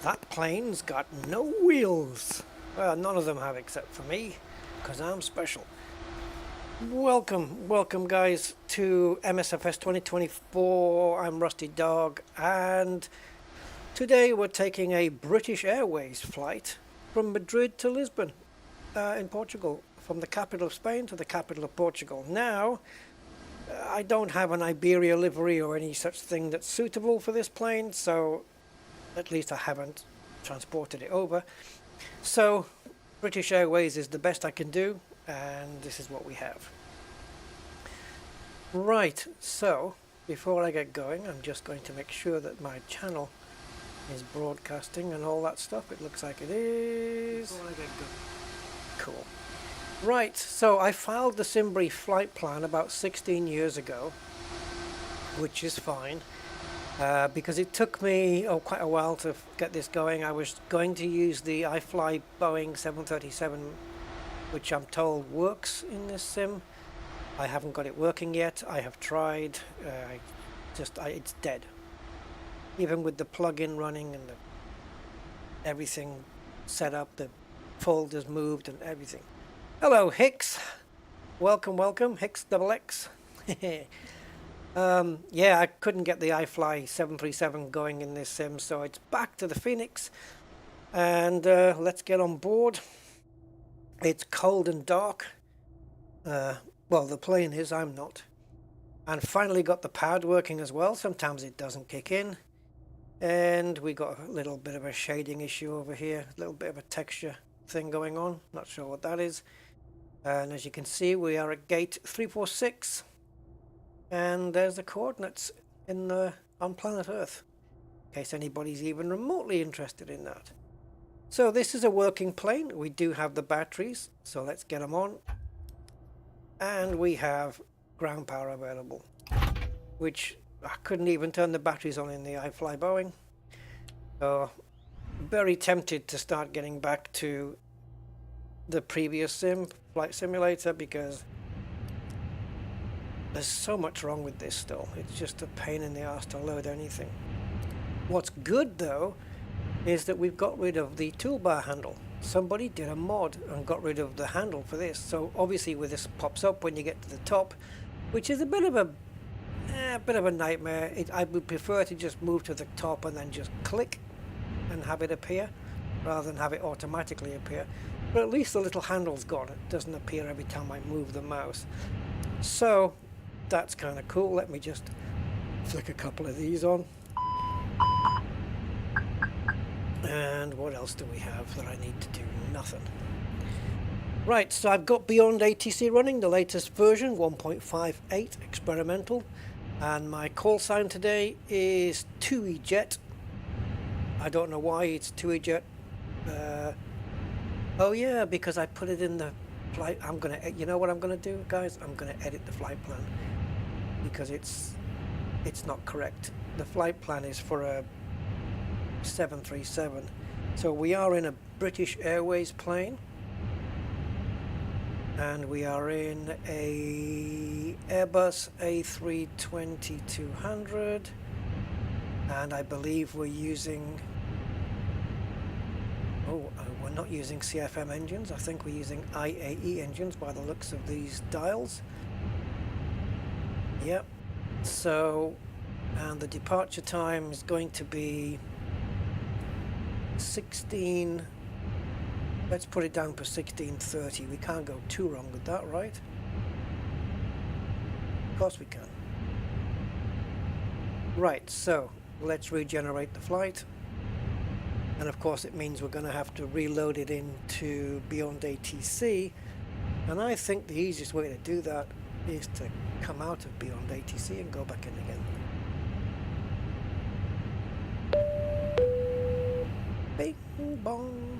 That plane's got no wheels. Well, none of them have except for me, because I'm special. Welcome guys to MSFS 2024. I'm Rusty Dog, and today we're taking a British Airways flight from Madrid to Lisbon in Portugal, from the capital of Spain to the capital of Portugal. Now, I don't have an Iberia livery or any such thing that's suitable for this plane, so at least I haven't transported it over. So British Airways is the best I can do, and this is what we have. Right, so before I get going, I'm just going to make sure that my channel is broadcasting and all that stuff. It looks like it is. Before I get going. Cool. Right, so I filed the Simbrief flight plan about 16 years ago, which is fine. Because it took me quite a while to get this going. I was going to use the iFly Boeing 737, which I'm told works in this sim. I haven't got it working yet. I have tried. It's dead. Even with the plug-in running and everything set up, the folders moved and everything. Hello, Hicks. Welcome, Hicks XX. Yeah, I couldn't get the iFly 737 going in this sim, so it's back to the Fenix, and let's get on board. It's cold and dark. Well, the plane is, I'm not. And finally got the pad working as well. Sometimes it doesn't kick in. And we got a little bit of a shading issue over here, a little bit of a texture thing going on. Not sure what that is. And as you can see, we are at gate 346. And there's the coordinates on planet Earth, in case anybody's even remotely interested in that. So this is a working plane. We do have the batteries, so let's get them on. And we have ground power available, which I couldn't even turn the batteries on in the iFly Boeing. So very tempted to start getting back to the previous flight simulator, because there's so much wrong with this still. It's just a pain in the ass to load anything. What's good though is that we've got rid of the toolbar handle. Somebody did a mod and got rid of the handle for this. So obviously with this pops up when you get to the top, which is a bit of a nightmare. I would prefer to just move to the top and then just click and have it appear, rather than have it automatically appear. But at least the little handle's gone. It doesn't appear every time I move the mouse. So that's kind of cool. Let me just flick a couple of these on. And what else do we have that I need to do? Nothing. Right, so I've got Beyond ATC running, the latest version, 1.58 experimental. And my call sign today is 2EJet. I don't know why it's 2EJet. Oh yeah, because I put it in the flight. You know what I'm gonna do, guys? I'm gonna edit the flight plan, because it's not correct. The flight plan is for a 737, so we are in a British Airways plane, and we are in a Airbus A320-200, and I believe we're using we're not using CFM engines. I think we're using IAE engines by the looks of these dials. Yep. So, and the departure time is going to be 16. Let's put it down for 16:30. We can't go too wrong with that, right? Of course we can. Right, so let's regenerate the flight. And of course it means we're going to have to reload it into Beyond ATC. And I think the easiest way to do that is to come out of Beyond ATC and go back in again. Bing bong.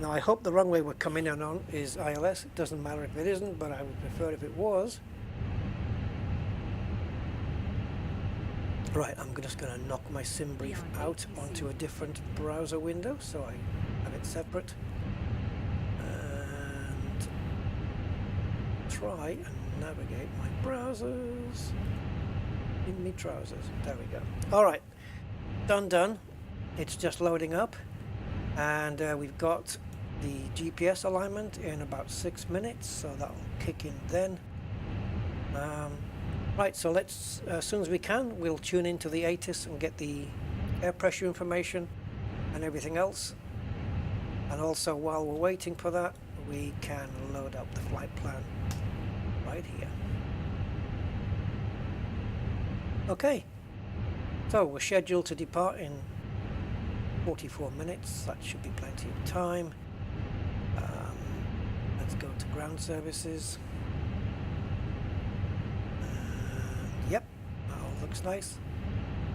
Now I hope the runway we're coming in on is ILS. It doesn't matter if it isn't, but I would prefer if it was. Right, I'm just going to knock my Simbrief out onto a different browser window, so I have it separate. And try and navigate my browsers in me trousers. There we go. Alright, done. It's just loading up, and we've got the GPS alignment in about 6 minutes, so that'll kick in then. Right, so let's, as soon as we can, we'll tune into the ATIS and get the air pressure information and everything else. And also, while we're waiting for that, we can load up the flight plan right here. Okay, so we're scheduled to depart in 44 minutes. That should be plenty of time. Let's go to ground services. Yep, that all looks nice.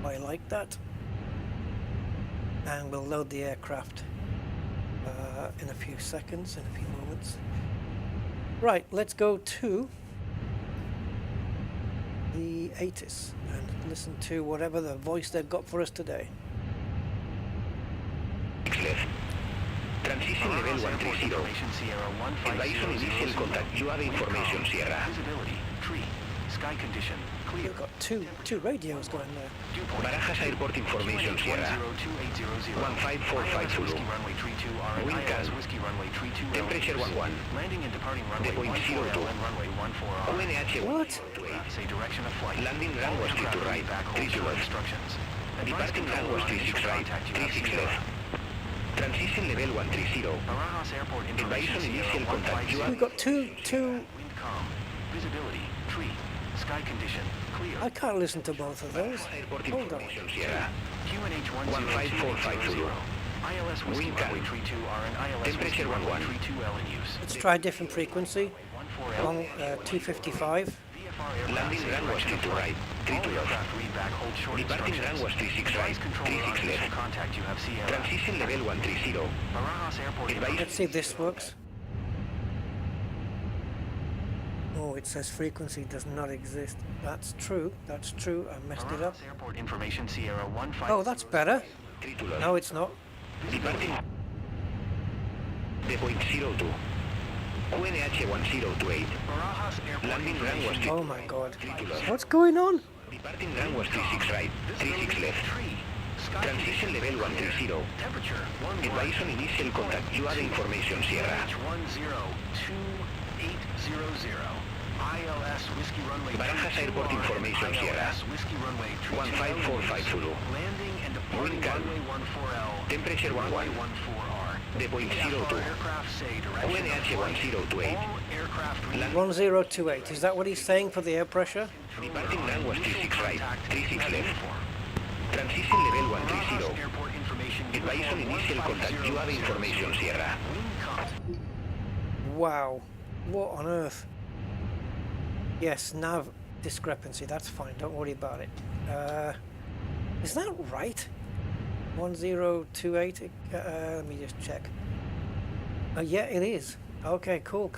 I like that. And we'll load the aircraft in a few seconds, in a few moments. Right, let's go to the ATIS and listen to whatever the voice they've got for us today. Transition level 130. Advisor initial contact. You have information, Sierra. Visibility, tree, sky condition, clear. We've got two radios going there. Barajas Airport information, Sierra. 1545 Zulu. Wind calm. Temperature 11. Landing and departing runway 0.02. 14 and runway 14R. UNH What? 28. Say direction of flight. Landing run was 3 to right, 3 to left. Instructions. Departing run was 36 right, 36 left. Transition level 130. Barajas Airport Advisor initial contact. You We've have got two. wind calm. Visibility, tree, sky condition, clear. I can't listen to both of those. Airport Hold on. information, Sierra. QNH 1545 Zulu. ILS Whiskey Wind calm. runway 32R and ILS Whiskey Temperature runway 11. 32L in use. Let's try a different frequency. 14L. On 255. Landing run was 3 to right, 3 to left. Departing run was 36 right, 36 left. Contact you have Sierra. Transition level 130. Barajas Airport. Advisor Let's see if this works. Oh, it says frequency does not exist. That's true. That's true. I messed it up. Barajas Airport information Sierra 15. Oh, that's better. 3 to left. No, it's not. Departing. The point 02. QNH 1028. Barajas Airport. Landing run was 3 Oh my god. 3 to left. What's going on? Departing run was 36 right, 36 left. Tree, sky Transition level 130. temperature Advise on initial contact. You have information, Sierra. 102800. ILS Whiskey Runway Barajas Airport information, Sierra. ILS Whiskey Runway 1545 Zulu. Landing and departing Wind calm. runway 14L. Temperature runway 11. 14R. The point 02. Aircraft say direction QNH of flight. 1028. All aircraft 1028. Is that what he's saying for the air pressure? Departing run was 36 right, 36 left. Transition level 130. Airport information. Advise on initial contact. You have information, Sierra. Wind calm. Wow. What on earth? Yes, nav discrepancy. That's fine. Don't worry about it. Is that right? 1028. Let me just check. Yeah, it is. Okay, cool.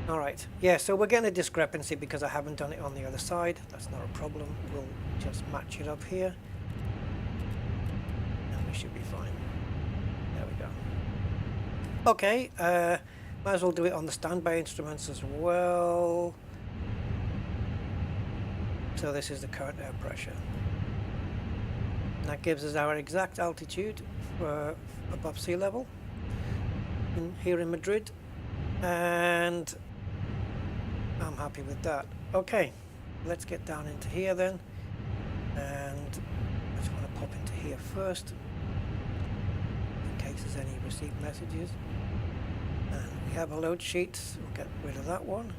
All right. Yeah, so we're getting a discrepancy because I haven't done it on the other side. That's not a problem. We'll just match it up here. And we should be fine. There we go. Okay, might as well do it on the standby instruments as well. So this is the current air pressure. That gives us our exact altitude above sea level here in Madrid, and I'm happy with that. Okay, let's get down into here then, and I just want to pop into here first in case there's any received messages. And we have a load sheet, so we'll get rid of that one.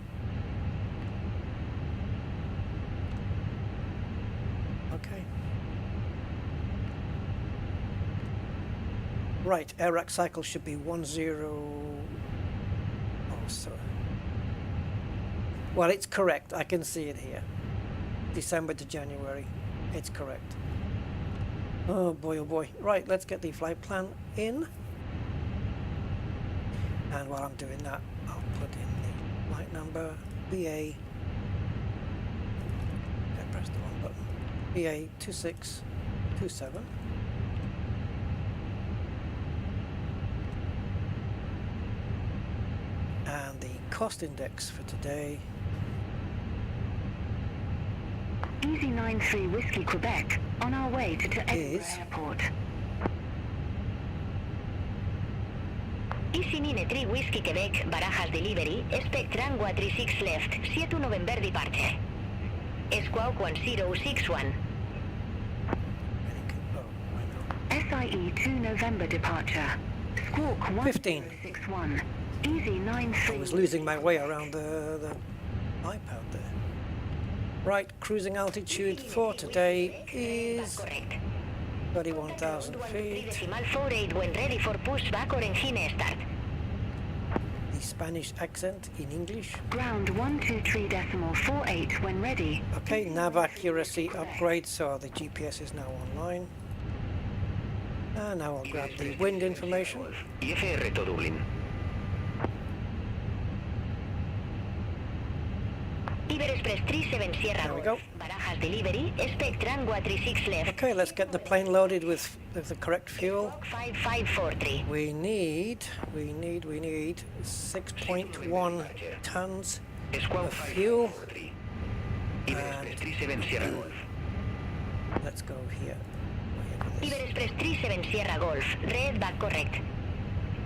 Okay. Right, air rack cycle should be 10. Oh, sorry. Well, it's correct. I can see it here. December to January. It's correct. Oh boy, oh boy. Right, let's get the flight plan in. And while I'm doing that, I'll put in the flight number, BA. I pressed the wrong button. BA 2627. And the cost index for today. Easy 93 Whiskey Quebec, on our way to Edinburgh Is Airport. 9 3 Whiskey Quebec, Barajas Delivery, Spectrum 136 left, 7 November departure. Squawk 1061. SIE 2 November departure. Squawk 15. 1061. Easy 93. I was losing my way around the iPad there. Right, cruising altitude for today is Correct. 31,000 feet. Decimal 48 when ready for pushback or engine start. The Spanish accent in English. Ground 123.48 when ready. Okay, nav accuracy upgrade, so the GPS is now online. And now I'll grab the wind information. IFR to Dublin. Iber Express 37 Sierra There we go. Barajas Delivery, Spectrum 136 left. Okay, let's get the plane loaded with the correct fuel. 5543. We need 6.1 tons of fuel. IFR Express 37 Sierra Golf. Let's go here. Iber Express 37 Sierra Golf, red back correct.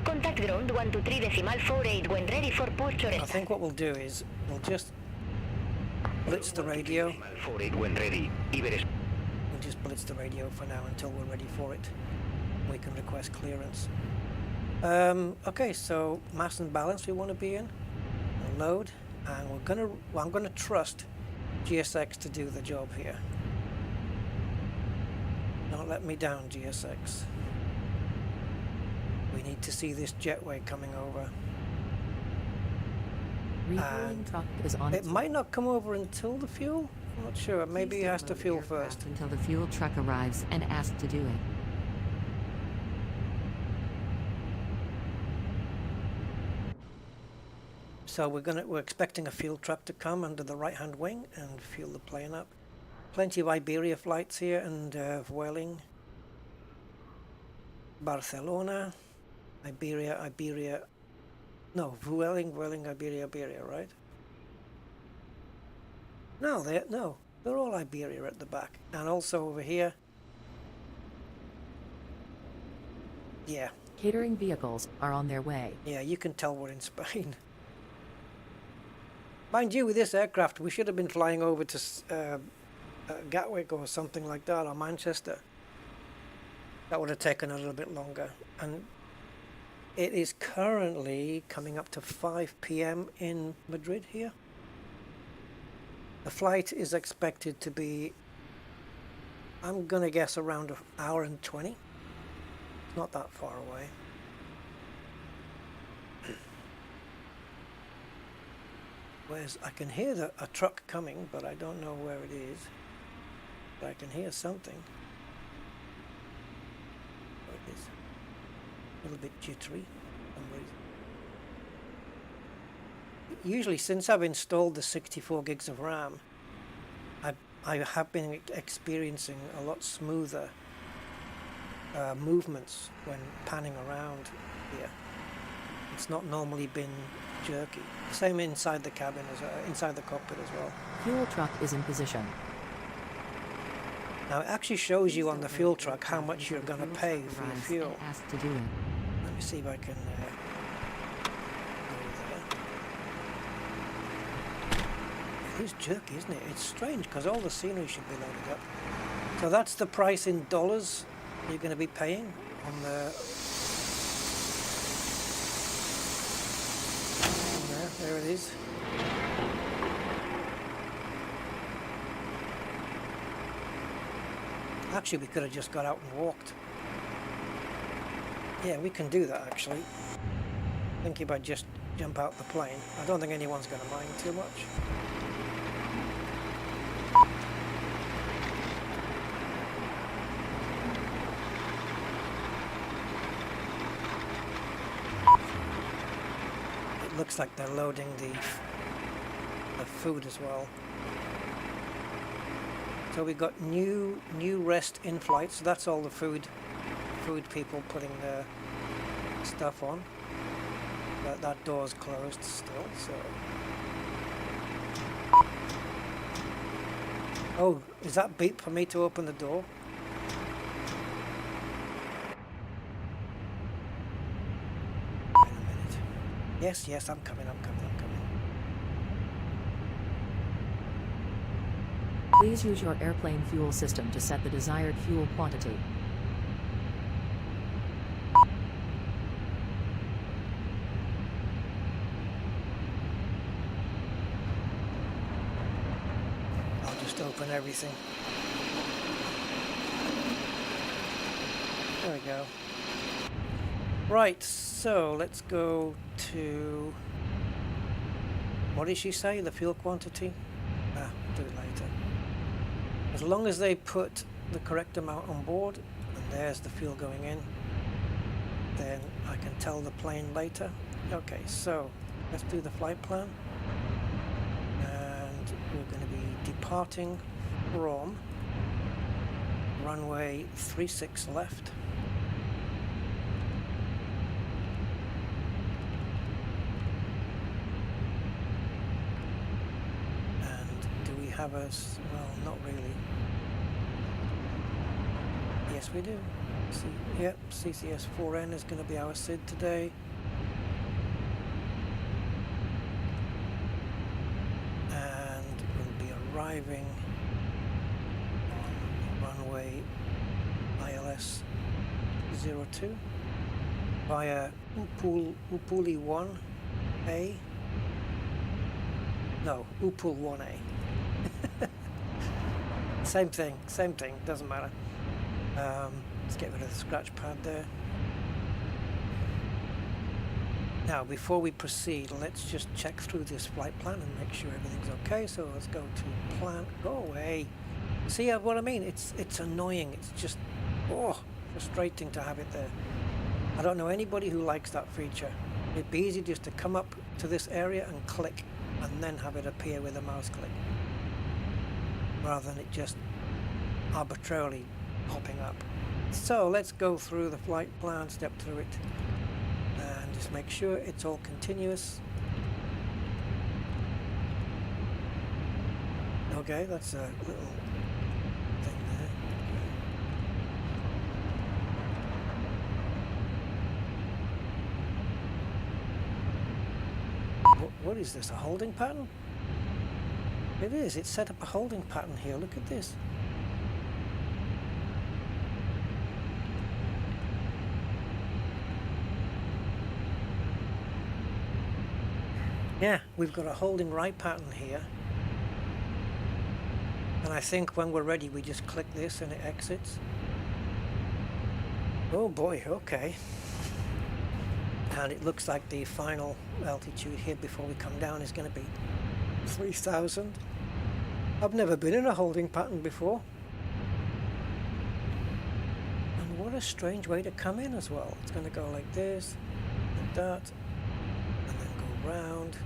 Contact ground 123.48 when ready for push or I start. think what we'll do is we'll just blitz the radio. 48 when ready. IFR Express. We'll just blitz the radio for now until we're ready for it. We can request clearance. Okay, so mass and balance we want to be in. Load, and I'm gonna trust GSX to do the job here. Don't let me down, GSX. We need to see this jetway coming over. Refueling truck is on It its might not come over until the fuel. I'm not sure. Maybe it has to fuel first. until the fuel truck arrives and asked to do it. So we're expecting a fuel truck to come under the right-hand wing and fuel the plane up. Plenty of Iberia flights here and Vueling, Barcelona, Iberia. No, Vueling, Iberia, right? No, they're all Iberia at the back, and also over here. Yeah, Catering vehicles are on their way. yeah, you can tell we're in Spain. Mind you, with this aircraft, we should have been flying over to Gatwick or something like that, or Manchester. That would have taken a little bit longer. And it is currently coming up to 5 p.m. in Madrid here. The flight is expected to be, I'm going to guess, around an hour and 20. It's not that far away. I can hear a truck coming, but I don't know where it is. But I can hear something. What it is. A little bit jittery for some reason. Usually, since I've installed the 64 gigs of RAM, I have been experiencing a lot smoother movements when panning around here. It's not normally been jerky. Same inside the cabin, inside the cockpit as well. Fuel truck is in position. Now it actually shows you on the fuel truck how much you're going to pay for your fuel. And asked to do it. Let me see if I can go there. It is jerky, isn't it? It's strange because all the scenery should be loaded up. So that's the price in dollars you're going to be paying on the... There it is. Actually, we could have just got out and walked. Yeah, we can do that actually. I think if I just jump out the plane, I don't think anyone's going to mind too much. Looks like they're loading the food as well. So we got new rest in flight. So that's all the food people putting their stuff on. That door's closed still. So. Oh, is that beep for me to open the door? Wait a minute. Yes, yes, I'm coming, I'm coming, I'm coming. Please use your airplane fuel system to set the desired fuel quantity. I'll just open everything. There we go. Right, so let's go to... What did she say? The fuel quantity? Ah, do it later. As long as they put the correct amount on board, and there's the fuel going in, then I can tell the plane later. Okay, so let's do the flight plan. And we're going to be departing from runway 36 left. Have us, well, not really. Yes, we do. Yep, CCS4N is going to be our SID today. And we'll be arriving on runway ILS 02 via Upuli 1A. No, Upul 1A. Same thing, doesn't matter. Let's get rid of the scratch pad there. Now, before we proceed, let's just check through this flight plan and make sure everything's okay. So let's go to plan. Go away. See what I mean? It's annoying. It's just frustrating to have it there. I don't know anybody who likes that feature. It'd be easy just to come up to this area and click, and then have it appear with a mouse click, rather than it just arbitrarily popping up. So let's go through the flight plan, step through it, and just make sure it's all continuous. Okay, that's a little thing there. Okay. What is this, a holding pattern? It is, it's set up a holding pattern here, look at this. Yeah, we've got a holding right pattern here. And I think when we're ready we just click this and it exits. Oh boy, okay. And it looks like the final altitude here before we come down is going to be 3,000. I've never been in a holding pattern before. And what a strange way to come in as well. It's going to go like this, like that, and then go round.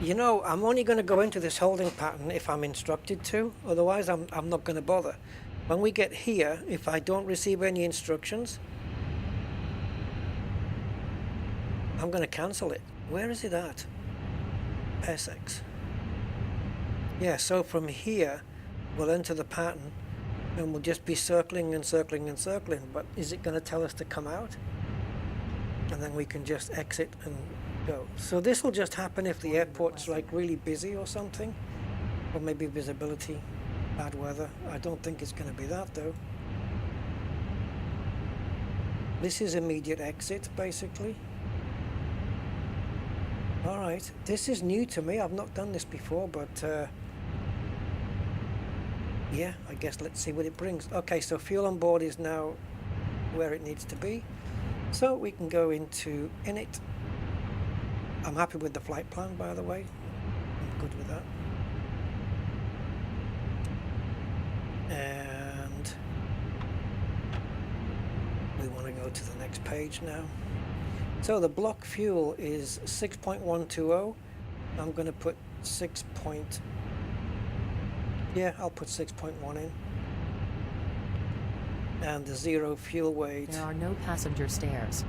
You know, I'm only going to go into this holding pattern if I'm instructed to, otherwise I'm not going to bother. When we get here, if I don't receive any instructions, I'm going to cancel it. Where is it at? SX. Yeah, so from here, we'll enter the pattern, and we'll just be circling and circling and circling, but is it going to tell us to come out? And then we can just exit and go. So this will just happen if the airport's like really busy or something, or maybe visibility, bad weather. I don't think it's going to be that though. This is immediate exit basically. Alright, this is new to me. I've not done this before, but yeah, I guess let's see what it brings. Okay, so fuel on board is now where it needs to be. So we can go into init. I'm happy with the flight plan, by the way. I'm good with that. And we want to go to the next page now. So the block fuel is 6.120. I'm going to put 6. I'll put 6.1 in. And the zero fuel weight. There are no passenger stairs.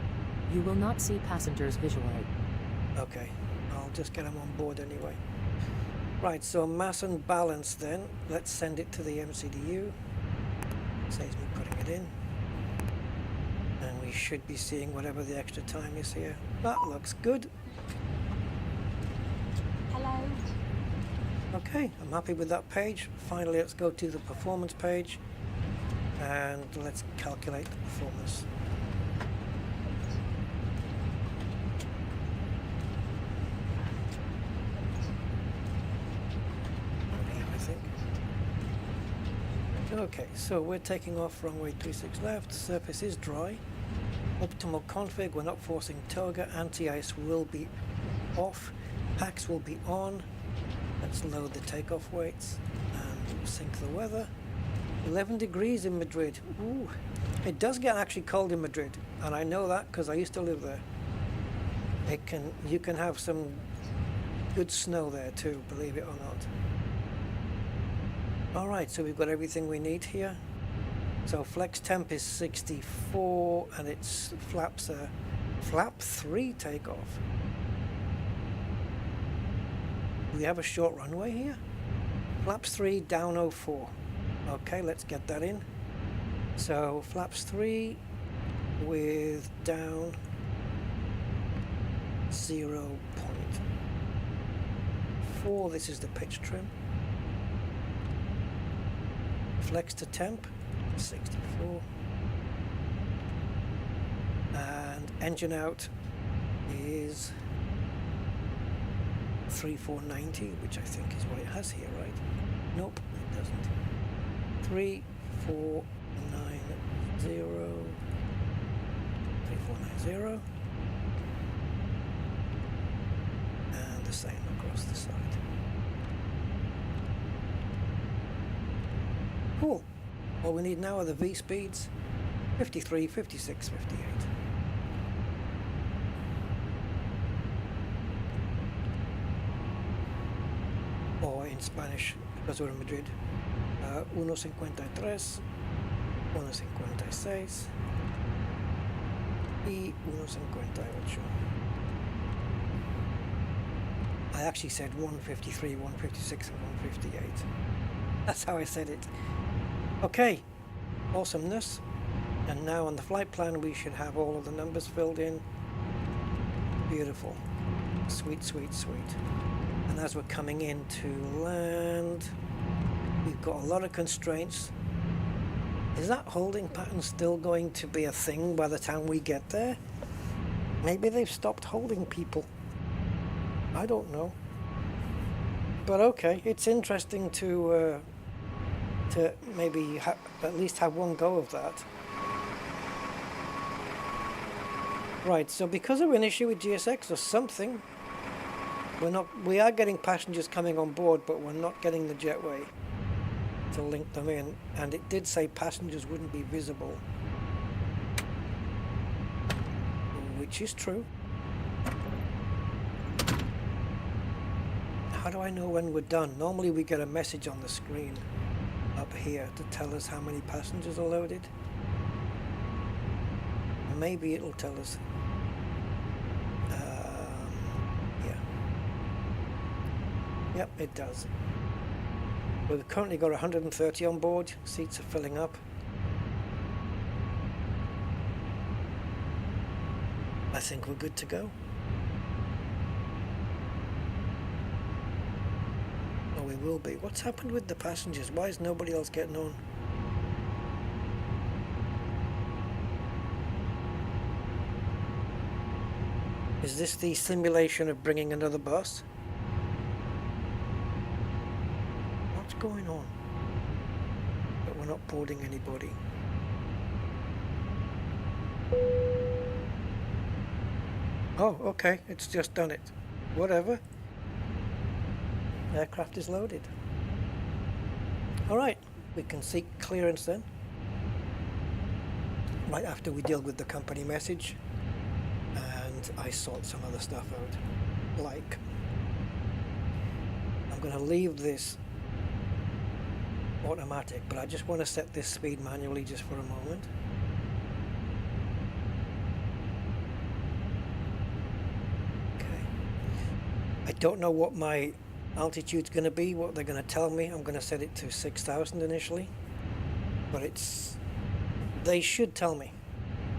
You will not see passengers visually. Okay, I'll just get them on board anyway. Right, so mass and balance then. Let's send it to the MCDU. Saves me putting it in. And we should be seeing whatever the extra time is here. That looks good. Hello. Okay, I'm happy with that page. Finally, let's go to the performance page and let's calculate the performance. Okay, so we're taking off runway 26 left, surface is dry, optimal config, we're not forcing toga, anti-ice will be off, packs will be on. Let's load the takeoff weights and sync the weather. 11 degrees in Madrid. Ooh, it does get actually cold in Madrid, and I know that because I used to live there. You can have some good snow there too, believe it or not. Alright, so we've got everything we need here. So flex temp is 64 and it's flaps flap 3 takeoff. We have a short runway here. Flaps 3 down 04. Okay, let's get that in. So flaps 3 with down 0.4. This is the pitch trim. Flex to temp 64 and engine out is 3490, which I think is what it has here, right? Nope, it doesn't. 3490 3490 and the same across the side. Cool. All we need now are the V speeds, 53, 56, 58. Or in Spanish, because we're in Madrid, 1.53, 1.56 y 1.58. I actually said 153, 156 and 158. That's how I said it. Okay, awesomeness. And now on the flight plan we should have all of the numbers filled in. Beautiful. Sweet, sweet, sweet. And as we're coming in to land, we've got a lot of constraints. Is that holding pattern still going to be a thing by the time we get there? Maybe they've stopped holding people. I don't know. But okay, it's interesting to maybe at least have one go of that. Right, so because of an issue with GSX or something, we are getting passengers coming on board, but we're not getting the jetway to link them in, and it did say passengers wouldn't be visible, which is true. How do I know when we're done? Normally we get a message on the screen up here to tell us how many passengers are loaded. Maybe it'll tell us. Yeah. Yep, it does. We've currently got 130 on board. Seats are filling up. I think we're good to go. We will be. What's happened with the passengers? Why is nobody else getting on? Is this the simulation of bringing another bus? What's going on? But we're not boarding anybody. Oh, okay. It's just done it. Whatever. Aircraft is loaded. Alright, we can seek clearance then. Right after we deal with the company message and I sort some other stuff out. Like, I'm going to leave this automatic, but I just want to set this speed manually just for a moment. Okay. I don't know what my altitude's going to be, what they're going to tell me. I'm going to set it to 6,000 initially, but they should tell me.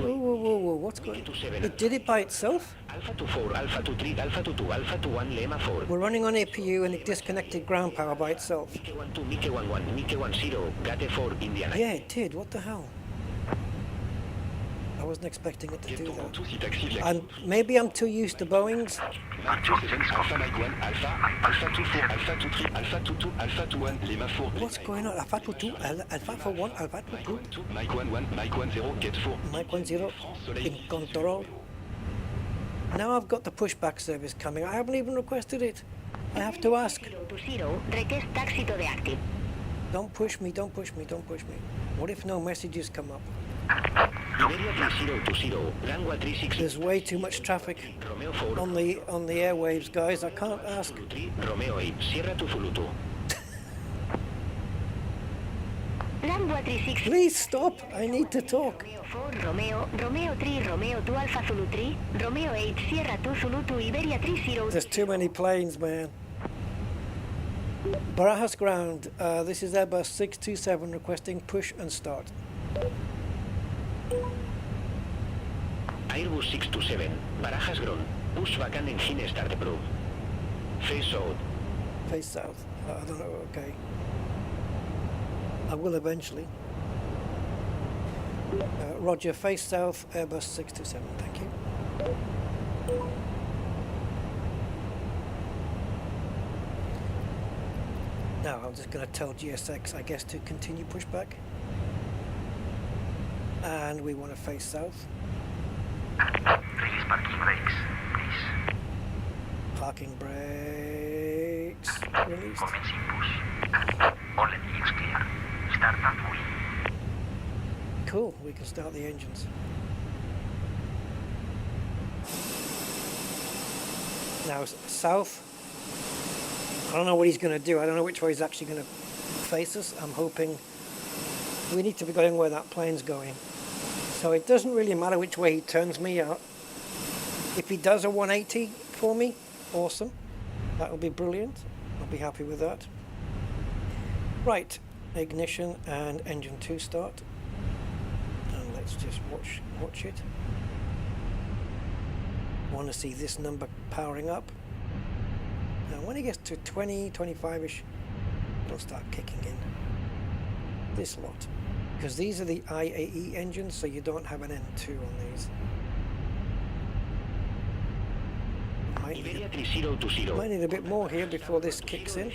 Whoa, what's going on? It did it by itself? Alpha 24, Alpha 23, Alpha 22, Alpha 21, Lema 4. We're running on APU and it disconnected ground power by itself. Mike 12, Mike 11, Mike 10, Gate 4, Indiana. Yeah, it did. What the hell? I wasn't expecting it to do that. And maybe I'm too used to Boeings. Alpha Mike 1, Alpha, Alpha 24, Alpha 23, Alpha 22, Alpha 21, Lema 4. What's going on? Alpha 22, Alpha 41, Alpha 22. Mike 11, Mike 10, Gate 4. Mike 10, in control. Now I've got the pushback service coming. I haven't even requested it. I have to ask. 020, request taxi to the active. Don't push me, don't push me, don't push me. What if no messages come up? Iberia 3020, Langua 36. There's way too much traffic Romeo 4. on the airwaves, guys. I can't ask. 3, Romeo 8, Sierra to Fulutu. Langua 36. Please stop. I need to talk. Romeo 4, Romeo 3, Romeo 2 Alpha Zulu 3, Romeo 8 Sierra 2 Zulu 2 Iberia 30. There's too many planes, man. Barajas ground. This is Airbus 627 requesting push and start. Airbus 627, Barajas ground. Push vacant engine start approved. Face south. Face south. I don't know. Okay. I will eventually. Roger, face south, Airbus 627, thank you. Now I'm just going to tell GSX, I guess, to continue pushback. And we want to face south. Release parking brakes, please. Parking brakes released. Commencing push. All engines clear. Start at wheel. Cool, we can start the engines. Now south. I don't know what he's going to do. I don't know which way he's actually going to face us. I'm hoping we need to be going where that plane's going. So it doesn't really matter which way he turns me out. If he does a 180 for me, awesome. That would be brilliant. I'll be happy with that. Right, ignition and engine 2 start. And let's just watch it. Want to see this number powering up. Now when it gets to 20, 25ish, it'll start kicking in. This lot. Because these are the IAE engines, so you don't have an N2 on these. Might need a bit more here before this kicks in.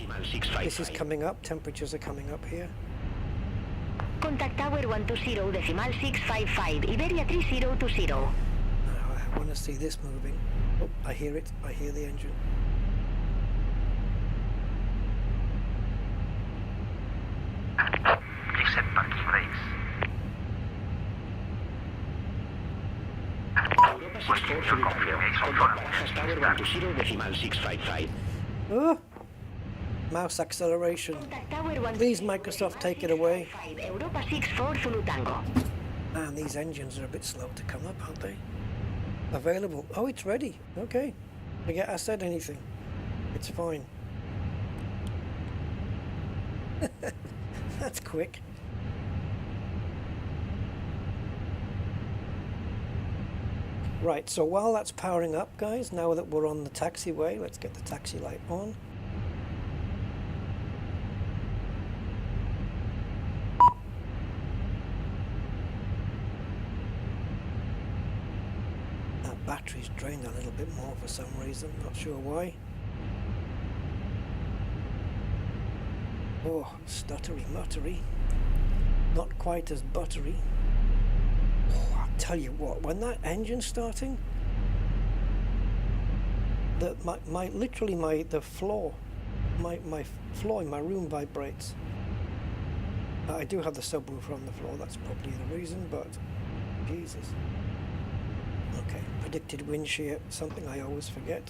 This is coming up, temperatures are coming up here. Contact Tower 120 decimal 655, Iberia 3020. Now I want to see this moving. Oh, I hear it, I hear the engine. Please set parking brakes. Requesting your confirmation for Oh, mouse acceleration. Please, Microsoft, take it away. Europa 64 Zulu Tango. Man, these engines are a bit slow to come up, aren't they? Available. Oh, it's ready. Okay. Forget I said anything. It's fine. That's quick. Right, so while that's powering up, guys, now that we're on the taxiway, let's get the taxi light on. That battery's drained a little bit more for some reason, not sure why. Oh, stuttery muttery. Not quite as buttery. Oh, I'll tell you what, when that engine's starting, the floor in my room vibrates. I do have the subwoofer on the floor, that's probably the reason, but Jesus. Okay, predicted wind shear, something I always forget.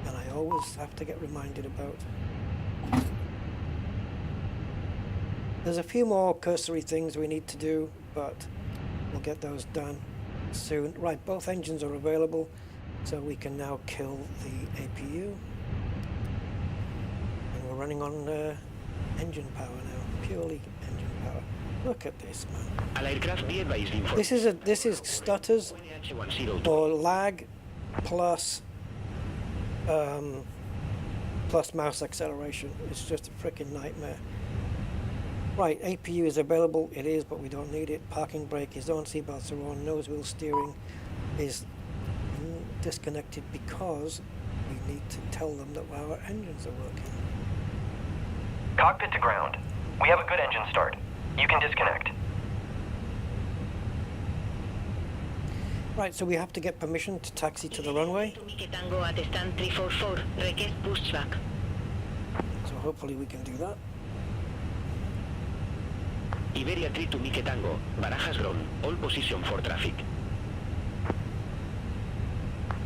And I always have to get reminded about. There's a few more cursory things we need to do, but we'll get those done soon. Right, both engines are available, so we can now kill the APU. And we're running on engine power now, purely engine power. Look at this, man. Al aircraft be advised info. This is stutters H102. or lag plus plus mouse acceleration. It's just a freaking nightmare. Right, APU is available. It is, but we don't need it. Parking brake is on. Seatbelts are on. Nose wheel steering is disconnected because we need to tell them that our engines are working. Cockpit to ground. We have a good engine start. You can disconnect. Right, so we have to get permission to taxi to the runway. Tango at stand 344. Request pushback. So hopefully we can do that. Iberia 3 to Mike Tango. Barajas ground. All position for traffic.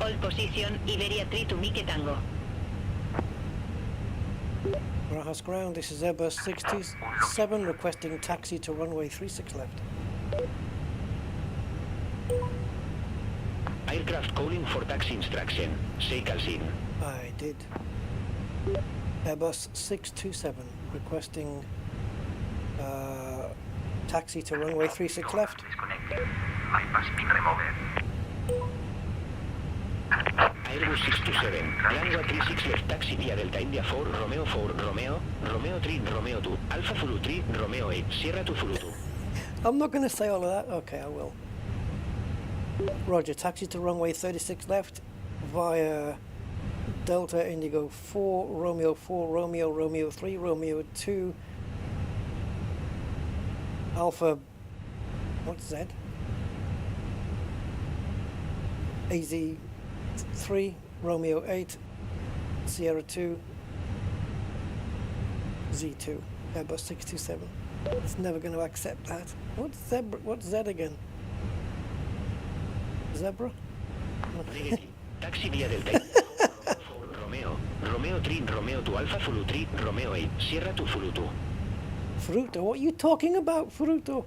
All position, Iberia 3 to Mike Tango. Barajas ground, this is Airbus 627 requesting taxi to runway 36 left. Aircraft calling for taxi instruction. Say calcine. I did. Airbus 627 requesting taxi to runway 36 left. Airbus 627. Runway 36 left taxi via Delta India 4, Romeo 4, Romeo, Romeo 3, Romeo 2, Alpha Zulu 3, Romeo 8, Sierra 2 Zulu 2. I'm not going to say all of that. Okay, I will. Roger, taxi to runway 36 left via Delta Indigo 4, Romeo 4, Romeo, Romeo 3, Romeo 2, Alpha, what's Z? AZ 3, Romeo 8, Sierra 2, Z2, Airbus 627. It's never going to accept that. What's zebra? What's Z again? Zebra? Negative. Taxi via Delta India 4, Romeo, Romeo 3, Romeo 2, Alpha Zulu 3, Romeo 8, Sierra 2 Zulu 2. Fruto, what are you talking about, Fruto?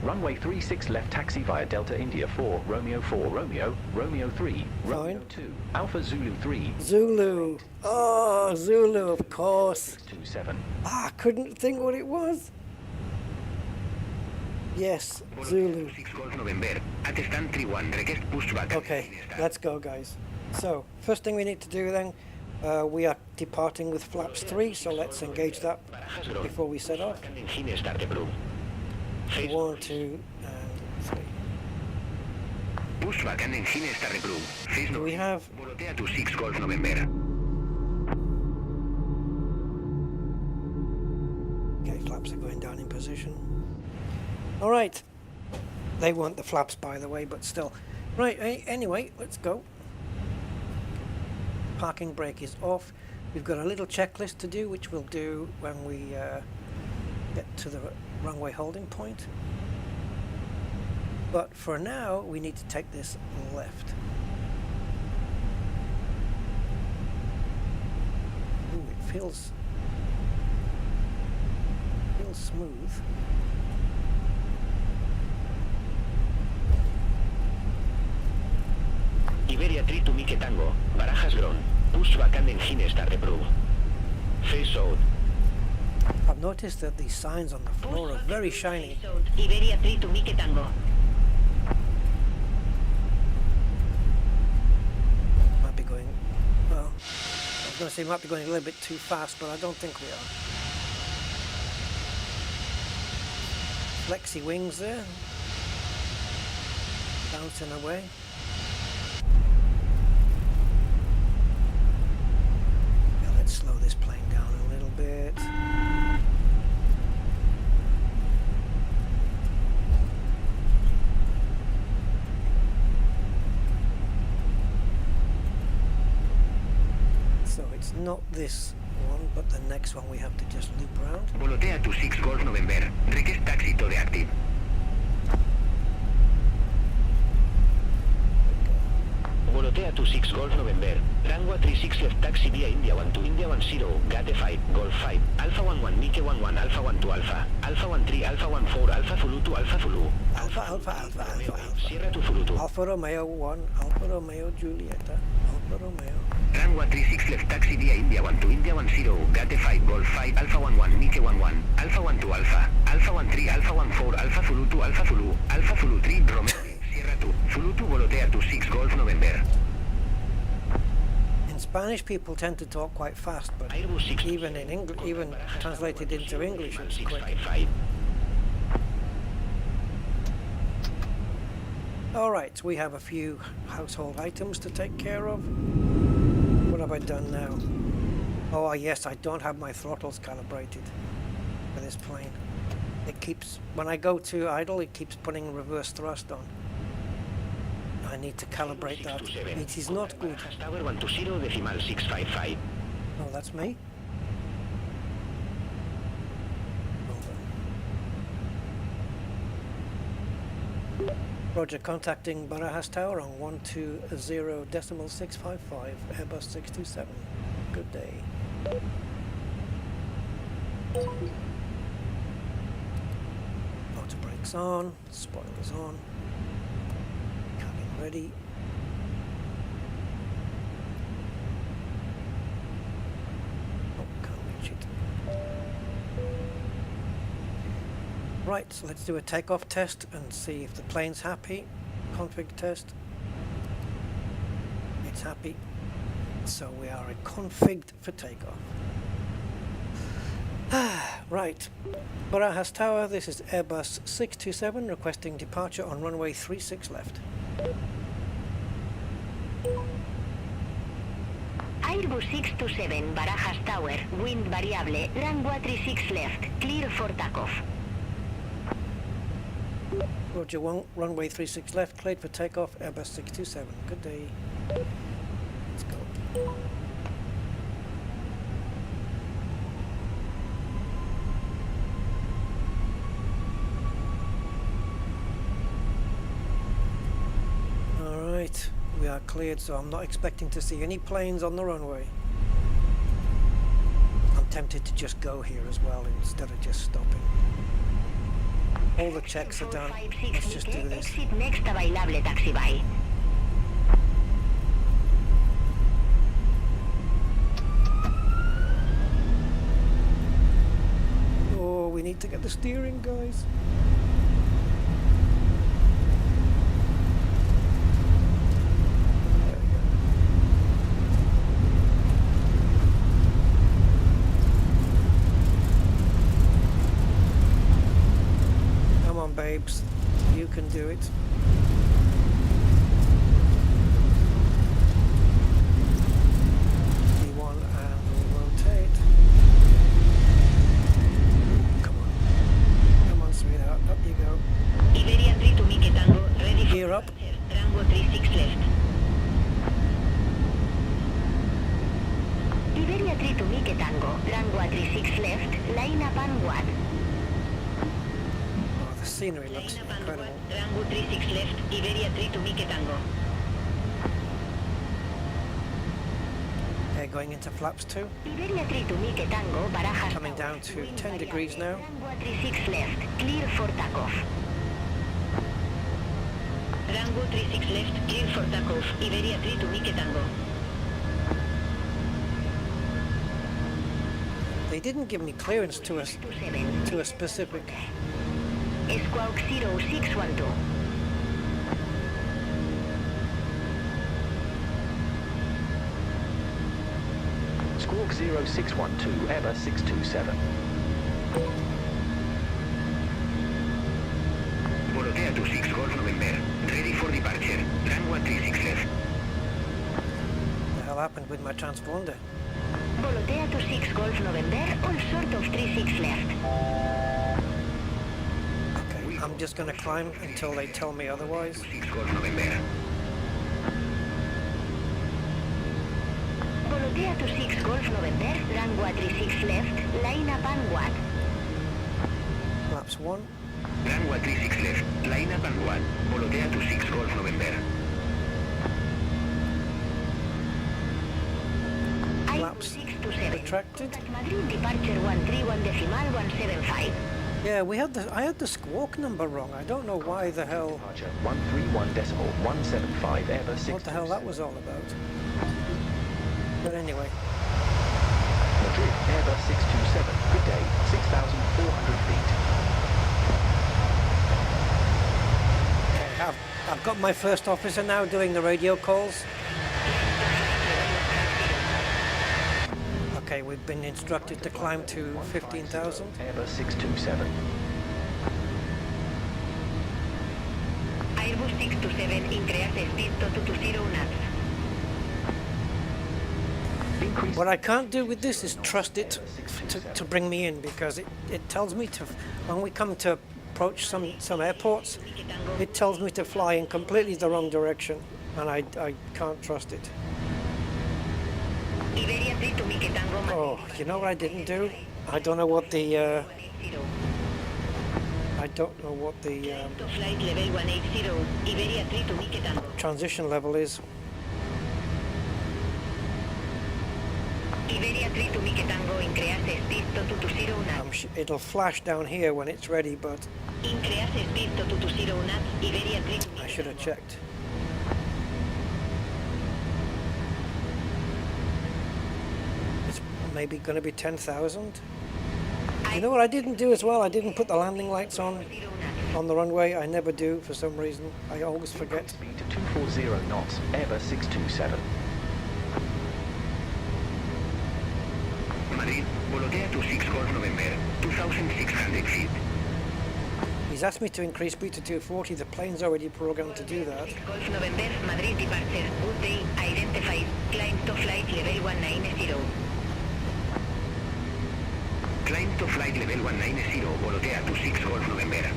Runway 36 left taxi via Delta India 4, Romeo 4, Romeo, Romeo 3, Romeo 2, Alpha Zulu 3, Zulu. Oh, Zulu, of course. 627. Ah, I couldn't think what it was. Yes, Zulu. 6 Golf November. At stand 31. Request pushback. Okay, let's go, guys. So, first thing we need to do then, we are departing with flaps 3, so let's engage that before we set off. Engine start approved. 1, 2, and 3. Pushback and engine start approved. Face Do we have... Volotea to 6 Golf November. Okay, flaps are going down in position. All right. They weren't the flaps, by the way, but still. Right, anyway, let's go. Parking brake is off. We've got a little checklist to do, which we'll do when we get to the runway holding point. But for now, we need to take this left. Ooh, it feels smooth. Iberia 3 to Mike Tango. Barajas ground. Pushback and engine start approved. Face out. I've noticed that these signs on the floor are very shiny. Iberia 3 to Mike Tango. Might be going, well, I was going to say might be going a little bit too fast, but I don't think we are. Flexi wings there. Bouncing away. Yeah, let's slow this plane down a little bit. So it's not this one, but the next one we have to just loop around. Volotea to 6 Golf November. Request taxi to the active. Volotea to 6 Golf November. Runway 36 left taxi via India 1 to India 10, Gate 5, Golf 5, Alpha 11, Mike 11, Alpha 12 Alpha, Alpha 13, Alpha 14, Alpha Zulu 2, Alpha Zulu. Alpha. Sierra 2 Zulu 2. Alfa Romeo 1, Alfa Romeo Julieta, Alfa Romeo. Runway 36 left taxi via India 1 to India 10, Gate 5, Golf 5, Alpha 11, Mike 11, Alpha 12 Alpha, Alpha 13, Alpha 14, Alpha Zulu 2, Alpha Zulu, Alpha Zulu 3, Romeo, Sierra 2, Zulu 2, Volotea 26, Golf November. In Spanish, people tend to talk quite fast, but Airbus 6 even in English, even translated into English, it's quick. 655. Alright, we have a few household items to take care of. What have I done now? Oh yes, I don't have my throttles calibrated for this plane. It keeps, when I go to idle, it keeps putting reverse thrust on. I need to calibrate that. It is not good. Tower 120, decimal 655. Oh, that's me? Hold on. Roger, contacting Barajas Tower on 120.655, Airbus 627. Good day. Motor brakes on, spoilers on, cabin ready. Oh, can't reach it. Right, so let's do a takeoff test and see if the plane's happy. Config test. It's happy. So we are configured for takeoff. Right, Barajas Tower, this is Airbus 627 requesting departure on runway 36 left. Airbus 627, Barajas Tower, wind variable, runway 36 left, clear for takeoff. Roger 1, runway 36 left, cleared for takeoff, Airbus 627. Good day. Let's go. Alright, we are cleared, so I'm not expecting to see any planes on the runway. I'm tempted to just go here as well instead of just stopping. All the checks are done. Let's just do this. Exit next available taxiway. Oh, we need to get the steering, guys. There we go. Come on, babes. You can do it. D1 and we'll rotate. Come on. Come on, sweetheart. Up you go. Iberia 3 to Mike Tango, ready for Gear up. runway 36 left. Iberia 3 to Mike Tango, runway 36 left, line up and one. Oh, the scenery looks Line up and incredible. one, runway 36 left, Iberia 3 to Mike Tango. Okay, going into flaps 2. Iberia 3 to Mike Tango, Barajas Coming Tower, down to wind 10 degrees now. Runway 36 left, clear for takeoff. Runway 36 left, clear for takeoff, Iberia 3 to Mike Tango. They didn't give me clearance to a specific. Squawk 0612. Squawk 0612, Airbus 627. Volotea 26 Golf November. Ready for departure. Runway 36 left. What the hell happened with my transponder? Volotea 26 Golf November, all sort of 36 left. Okay, I'm just gonna climb until they tell me otherwise. 6 Golf November. Volotea 26 Golf November, runway 36 left, line up and one. Flaps 1. Runway 36 left. Line up and one. Volotea 26 Golf November. Flaps 627. retracted. Madrid departure 131.175. Yeah, I had the squawk number wrong. I don't know why the hell. Departure 131.175, Airbus 627. What the hell that was all about. But anyway. Madrid, Airbus 627. Good day, 6,400 feet. I've got my first officer now doing the radio calls. Okay, we've been instructed to climb to 15,000. Airbus 627. Airbus 627 increase speed to 220 knots. Increase. What I can't do with this is trust it to bring me in, because it tells me to, when we come to approach some airports, it tells me to fly in completely the wrong direction, and I can't trust it. Iberia 3 to Mike Tango. Oh, you know what I didn't do? I don't know what the Flight level 180. Iberia 3 to Mike Tango. transition level is. Iberia 3 to Mike Tango increase speed to 220 knots. It'll flash down here when it's ready, but Increase speed to 220 knots. Iberia 3 to I should have checked. It's maybe going to be 10,000. You know what I didn't do as well? I didn't put the landing lights on the runway. I never do for some reason. I always forget. Speed to 240 knots, Airbus 627. Madrid, volotea to 6 Golf November, 2,600 feet. He's asked me to increase speed to 240. The plane's already programmed to do that. Golf November, Madrid departure. Good day, identified. Climb to flight level 190. Climb to flight level 190, volotea to 6 Golf November.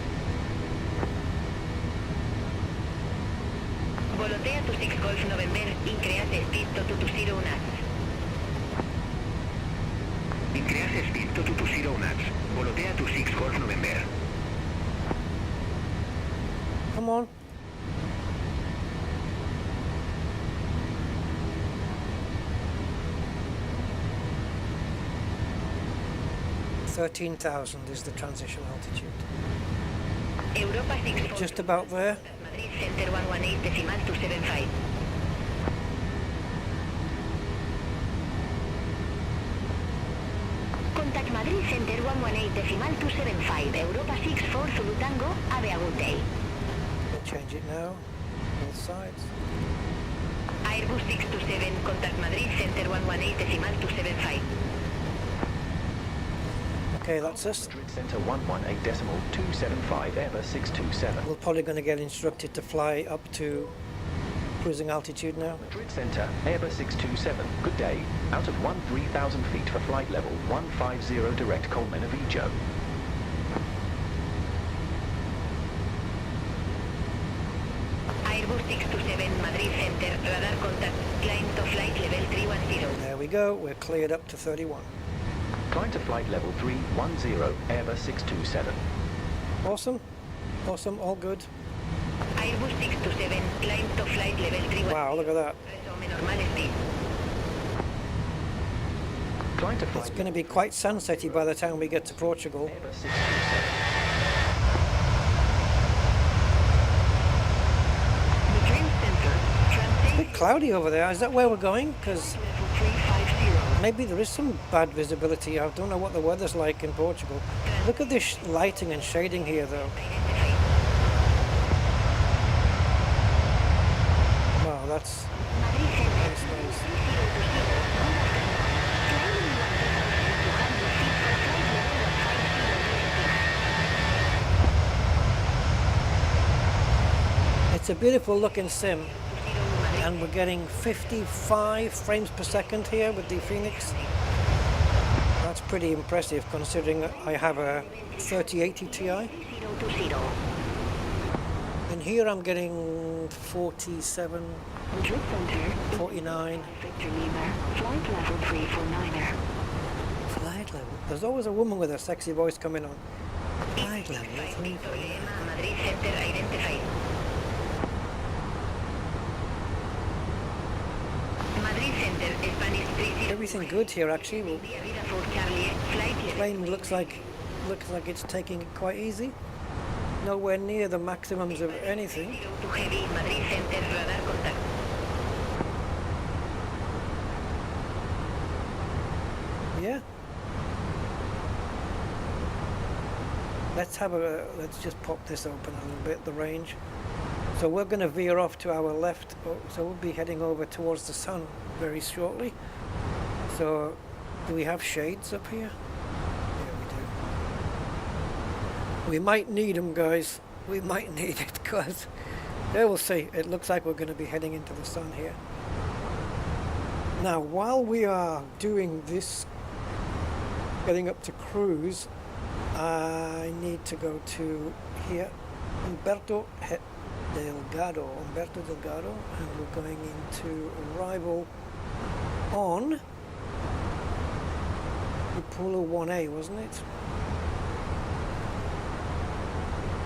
Volotea to 6 Golf November, increase speed to 220 knots. Increase speed to 220 knots, volotea to 6 Golf November. Come on. $13,000 is the transition altitude. Europa 6 Just about there. Madrid Center 118.275. Contact Madrid Center 118.275. Europa 64 Zulu Tango. Have a good day. We'll change it now. Both sides. Airbus 627. Contact Madrid Center 118.275. Okay, that's us. Madrid Center 118.275, Airbus 627. We're probably going to get instructed to fly up to cruising altitude now. Madrid Center, Airbus 627. Good day. Out of 3,000 feet for flight level 150 direct Colmenavijo. Airbus 627 Madrid Center. Radar contact. Climb to flight level 310. There we go. We're cleared up to 31. Climb to flight level 310, Airbus 627. Awesome. Awesome. All good. Airbus 627. Climb to flight level 310. Wow, look at that. Resume normal speed. Climb to It's flight going to be quite sunsetty by the time we get to Portugal. Airbus 627. Madrid Center. It's a Transit bit cloudy over there. Is that where we're going? Because level 350. maybe there is some bad visibility. I don't know what the weather's like in Portugal. Look at this lighting and shading here, though. Wow, that's Madrid Center. nice, nice. It's a beautiful looking sim, and we're getting 55 frames per second here with the Fenix. That's pretty impressive considering I have a 3080 Ti. And here I'm getting 47, Madrid Center. 49. Victor Lima. Flight level 349er. Flight level. There's always a woman with a sexy voice coming on. Flight level 349. Madrid Center identified. Madrid Center, Spanish 30. Everything good here actually. Well, Via Vida for Charlie. Flight level plane looks like it's taking it quite easy. Nowhere near the maximums of anything. 0 to heavy. Madrid Center radar contact. let's just pop this open a little bit, the range. So we're going to veer off to our left, so we'll be heading over towards the sun very shortly. So do we have shades up here? Yeah, we do. We might need them, guys. We might need it, because there, we'll see. It looks like we're going to be heading into the sun here. Now, while we are doing this, getting up to cruise, I need to go to here, Umberto Delgado, and we're going into arrival on Pulo 1A, wasn't it?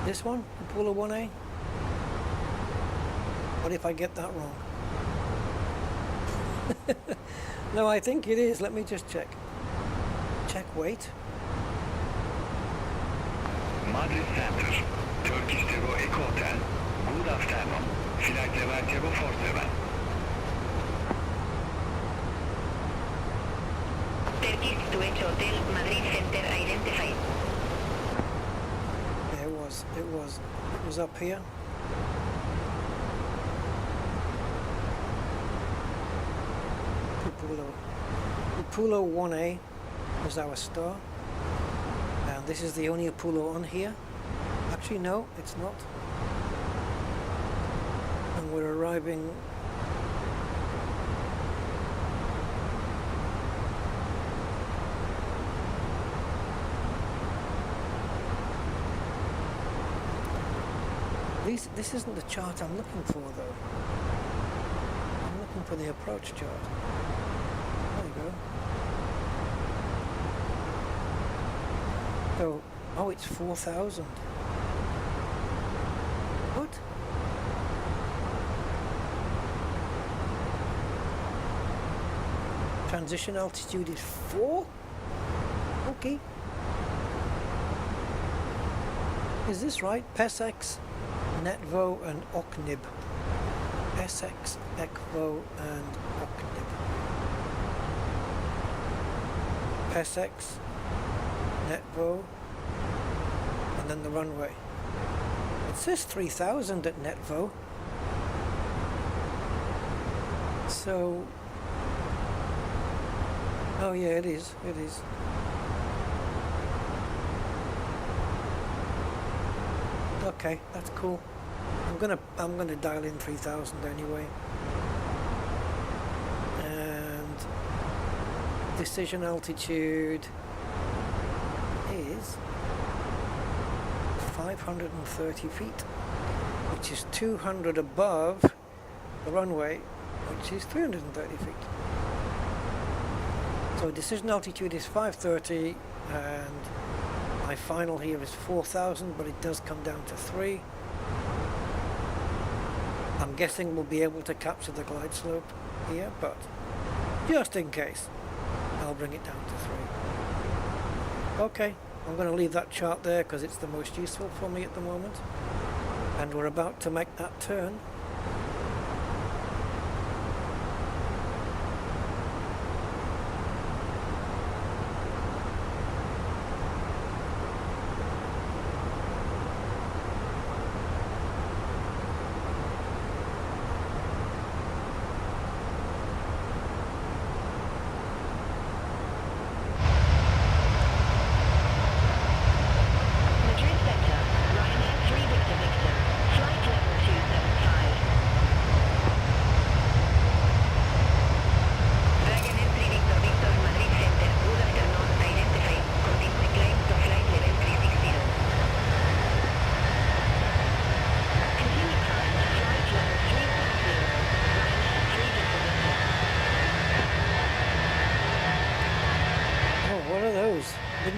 This one, Pulo 1A? What if I get that wrong? No, I think it is. Let me just check. Check weight. Madrid Center, Turkish Tego Eco Hotel. Good afternoon. Flight level Tego 47. Turkish to H Hotel, Madrid Center identified. It was up here. Pulo 1A was our star, and this is the only Pulo on here. Actually, no, it's not. And we're arriving. This isn't the chart I'm looking for, though. I'm looking for the approach chart. There you go. So, oh, it's 4,000. What? Transition altitude is 4? Okay. Is this right? PESX, Netvo and Ocnib. PESX, ECVO and Ocnib. PESX, Netvo, and then the runway. It says 3,000 at Netvo. So, oh yeah, it is. Okay, that's cool. I'm gonna dial in 3,000 anyway. And decision altitude is 530 feet, which is 200 above the runway, which is 330 feet. So decision altitude is 530, and my final here is 4,000, but it does come down to 3. I'm guessing we'll be able to capture the glide slope here, but just in case, I'll bring it down to 3. Okay, I'm going to leave that chart there because it's the most useful for me at the moment. And we're about to make that turn.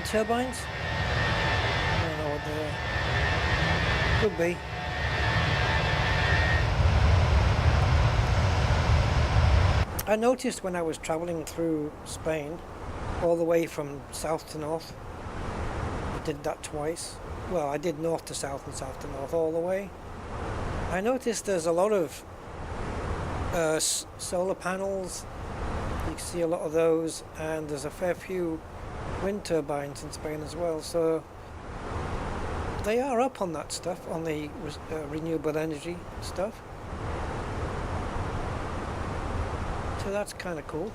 Turbines? I don't know what they are. Could be. I noticed when I was travelling through Spain, all the way from south to north, I did that twice. Well, I did north to south and south to north all the way. I noticed there's a lot of solar panels. You can see a lot of those, and there's a fair few wind turbines in Spain as well, so They are up on that stuff, on the renewable energy stuff. So that's kind of cool.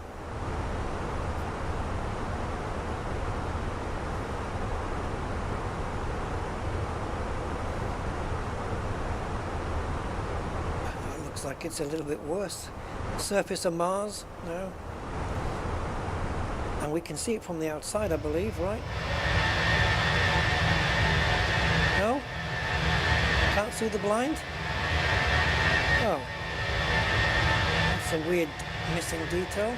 It looks like it's a little bit worse. Surface of Mars now. And we can see it from the outside, I believe, right? No? Can't see the blind? Oh. That's a weird missing detail.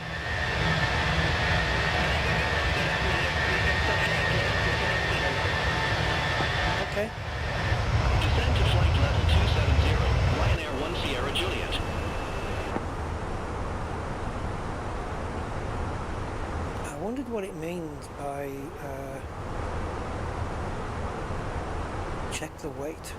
Okay. Descend to flight level 270, Ryanair 1 Sierra Juliet. I wondered what it means by check the weight.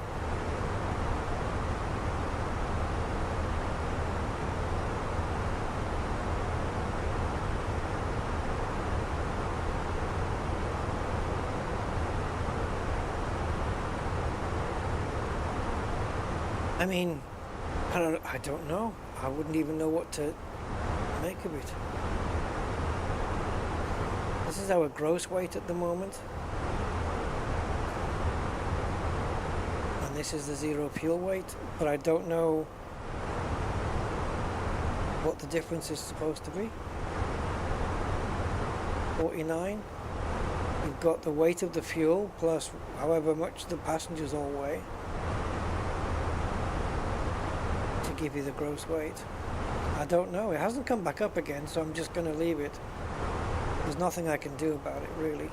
I mean, I don't know. I wouldn't even know what to make of it. This is our gross weight at the moment. And this is the zero fuel weight, but I don't know what the difference is supposed to be. 49. We've got the weight of the fuel plus however much the passengers all weigh to give you the gross weight. I don't know. It hasn't come back up again, so I'm just going to leave it. There's nothing I can do about it, really.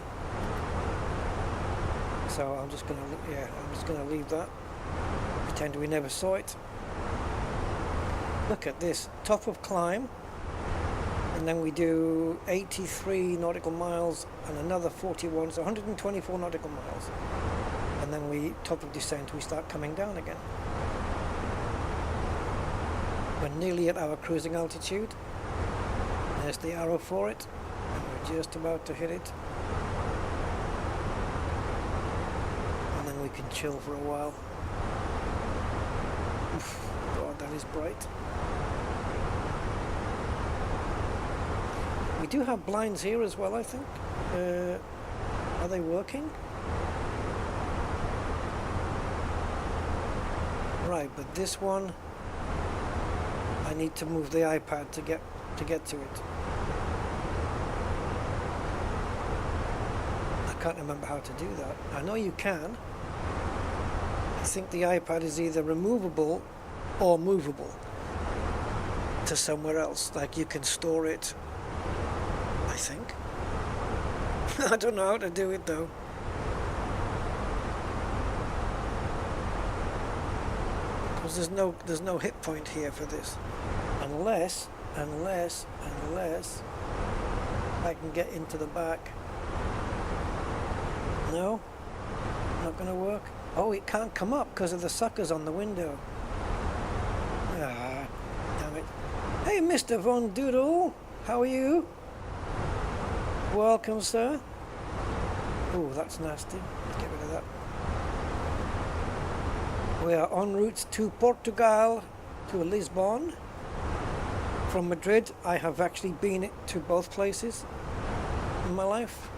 So I'm just going to leave that. Pretend we never saw it. Look at this. Top of climb. And then we do 83 nautical miles and another 41, so 124 nautical miles. And then we, top of descent, we start coming down again. We're nearly at our cruising altitude. There's the arrow for it. And we're just about to hit it. And then we can chill for a while. Oof, God, that is bright. We do have blinds here as well, I think. Are they working? Right, but this one, I need to move the iPad to get to it. I can't remember how to do that. I know you can. I think the iPad is either removable or movable to somewhere else. Like you can store it, I think. I don't know how to do it though. Because there's no hit point here for this. Unless I can get into the back. No? Not gonna work? Oh, it can't come up because of the suckers on the window. Ah, damn it. Hey, Mr. Von Doodle, how are you? Welcome, sir. Oh, that's nasty. Let's get rid of that. We are en route to Portugal, to Lisbon. From Madrid, I have actually been to both places in my life.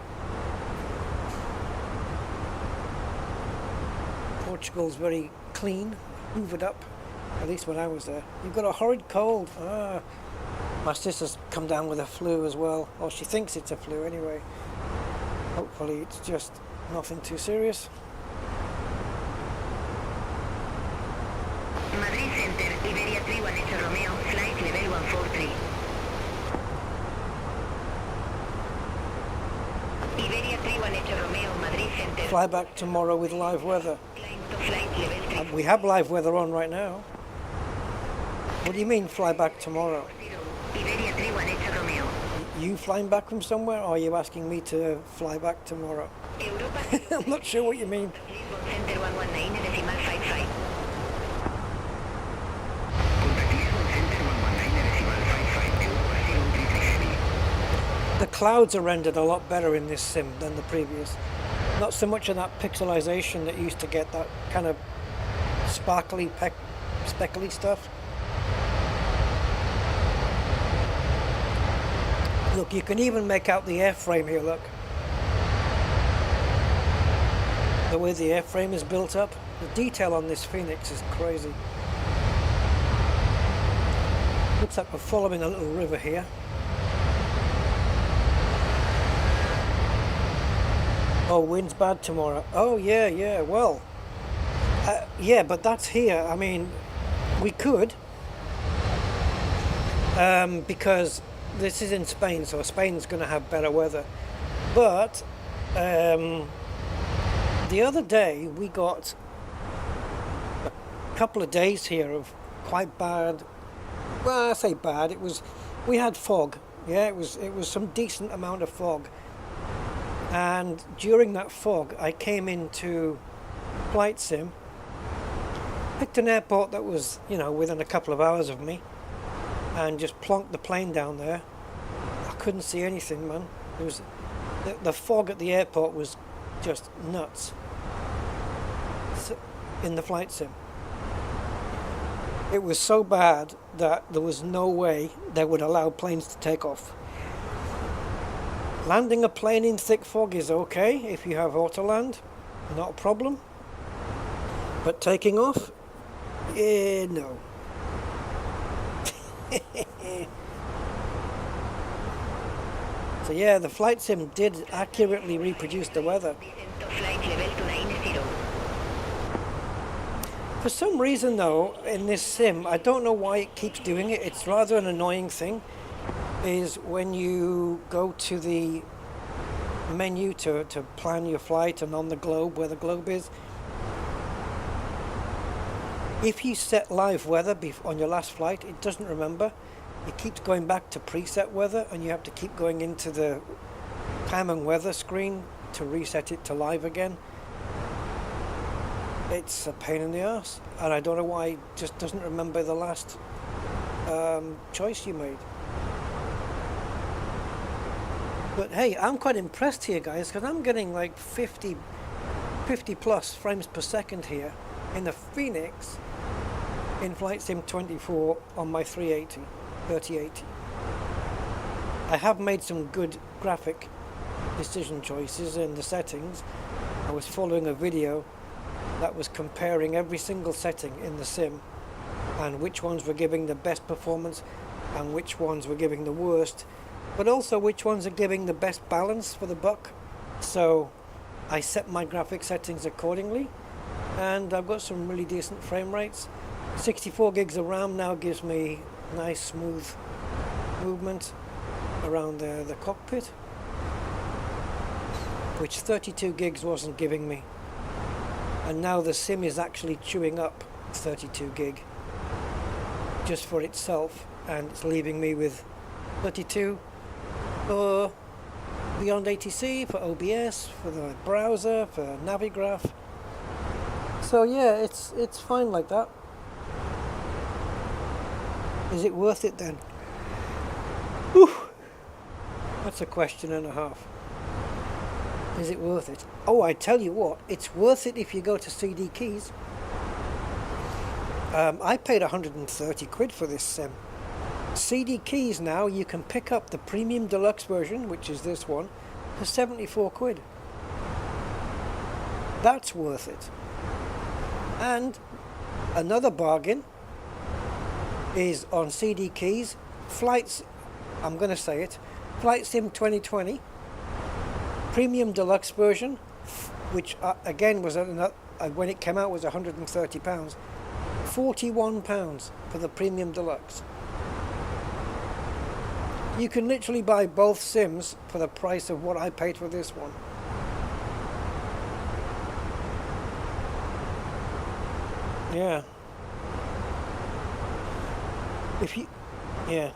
Portugal's very clean, hoovered up, at least when I was there. You've got a horrid cold. Ah. My sister's come down with a flu as well. Or she thinks it's a flu anyway. Hopefully it's just nothing too serious. Madrid Center, Iberia 31 Echo Romeo, flight level 143. Iberia 31 Echo Romeo, Madrid Center. Fly back tomorrow with live weather. Flight level 3. We have live weather on right now. What do you mean fly back tomorrow? Iberia 31 Echo Romeo. You flying back from somewhere, or are you asking me to fly back tomorrow? Europa. I'm not sure what you mean. Lisbon Center 119 decimal 55. Contact Lisbon Center 119 decimal 552 0333. The clouds are rendered a lot better in this sim than the previous. Not so much of that pixelization that used to get that kind of sparkly, speckly stuff. Look, you can even make out the airframe here, look. The way the airframe is built up. The detail on this Fenix is crazy. Looks like we're following a little river here. Oh, wind's bad tomorrow. Oh, yeah, well. Yeah, but that's here. I mean, we could. Because this is in Spain, so Spain's going to have better weather. But the other day we got a couple of days here of quite bad. Well, I say bad. We had fog. Yeah, it was some decent amount of fog. And during that fog, I came into flight sim, picked an airport that was, you know, within a couple of hours of me, and just plonked the plane down there. I couldn't see anything, man. It was the fog at the airport was just nuts. In the flight sim, it was so bad that there was no way they would allow planes to take off. Landing a plane in thick fog is okay if you have autoland, not a problem. But taking off, no. So yeah, the flight sim did accurately reproduce the weather. For some reason though, in this sim, I don't know why it keeps doing it, it's rather an annoying thing, is when you go to the menu to plan your flight and on the globe, where the globe is, if you set live weather on your last flight, it doesn't remember. It keeps going back to preset weather, and you have to keep going into the time and weather screen to reset it to live again. It's a pain in the ass, and I don't know why it just doesn't remember the last choice you made. But hey, I'm quite impressed here, guys, because I'm getting like 50 plus frames per second here in the Fenix in Flight Sim 24 on my 3080. I have made some good graphic decision choices in the settings. I was following a video that was comparing every single setting in the sim and which ones were giving the best performance and which ones were giving the worst, but also which ones are giving the best balance for the buck. So I set my graphic settings accordingly, and I've got some really decent frame rates. 64 gigs of RAM now gives me nice smooth movement around the cockpit, which 32 gigs wasn't giving me. And now the sim is actually chewing up 32 gig just for itself, and it's leaving me with 32 for Beyond ATC, for OBS, for the browser, for Navigraph. So yeah, it's fine like that. Is it worth it then? Whew. That's a question and a half. Is it worth it? Oh, I tell you what, it's worth it if you go to CD Keys. I paid 130 quid for this sim. CD Keys now, you can pick up the premium deluxe version, which is this one, for 74 quid. That's worth it. And another bargain is on CD Keys, I'm going to say it, Flight Sim 2020, premium deluxe version, which again was when it came out was £130, £41 for the premium deluxe. You can literally buy both sims for the price of what I paid for this one. Yeah. Yeah.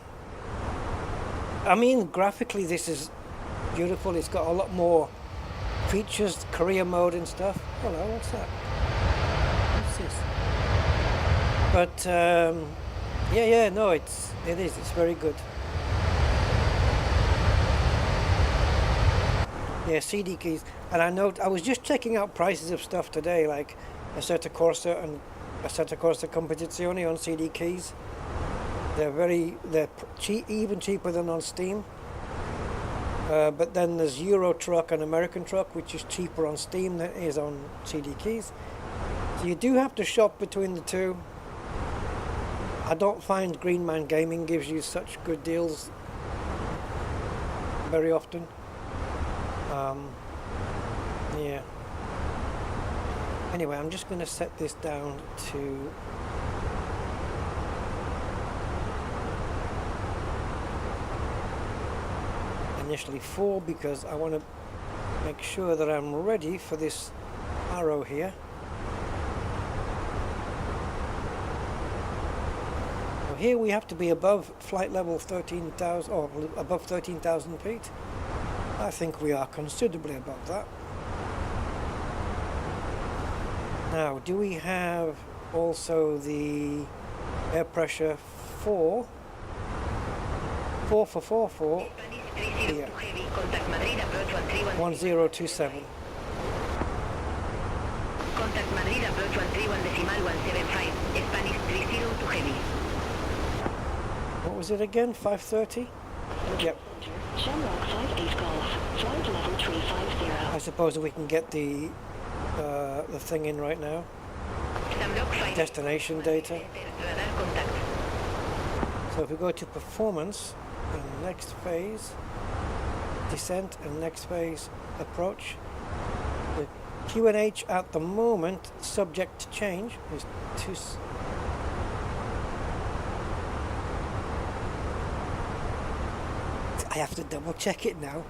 I mean, graphically this is beautiful. It's got a lot more features, career mode and stuff. Hello, what's that? What's this? But yeah, no, it is. It's very good. Yeah, CD keys. And I was just checking out prices of stuff today, like Assetto Corsa and Assetto Corsa Competizione on CD keys. They're cheap, even cheaper than on Steam. But then there's Euro Truck and American Truck, which is cheaper on Steam than it is on CD keys. So you do have to shop between the two. I don't find Green Man Gaming gives you such good deals very often. Yeah. Anyway, I'm just going to set this down to initially 4 because I want to make sure that I'm ready for this arrow here. So here we have to be above flight level 13,000 or above 13,000 feet. I think we are considerably above that. Now, do we have also the air pressure 4 here? 1027. Contact Madrid approach 131.175, Spanish 30 to heavy. What was it again? 530? Yep. Shamrock 58 Golf, flight level 350. I suppose we can get the thing in right now. Destination data. So if we go to performance and next phase, descent and next phase approach, the QNH at the moment, subject to change, is 2. I have to double check it now.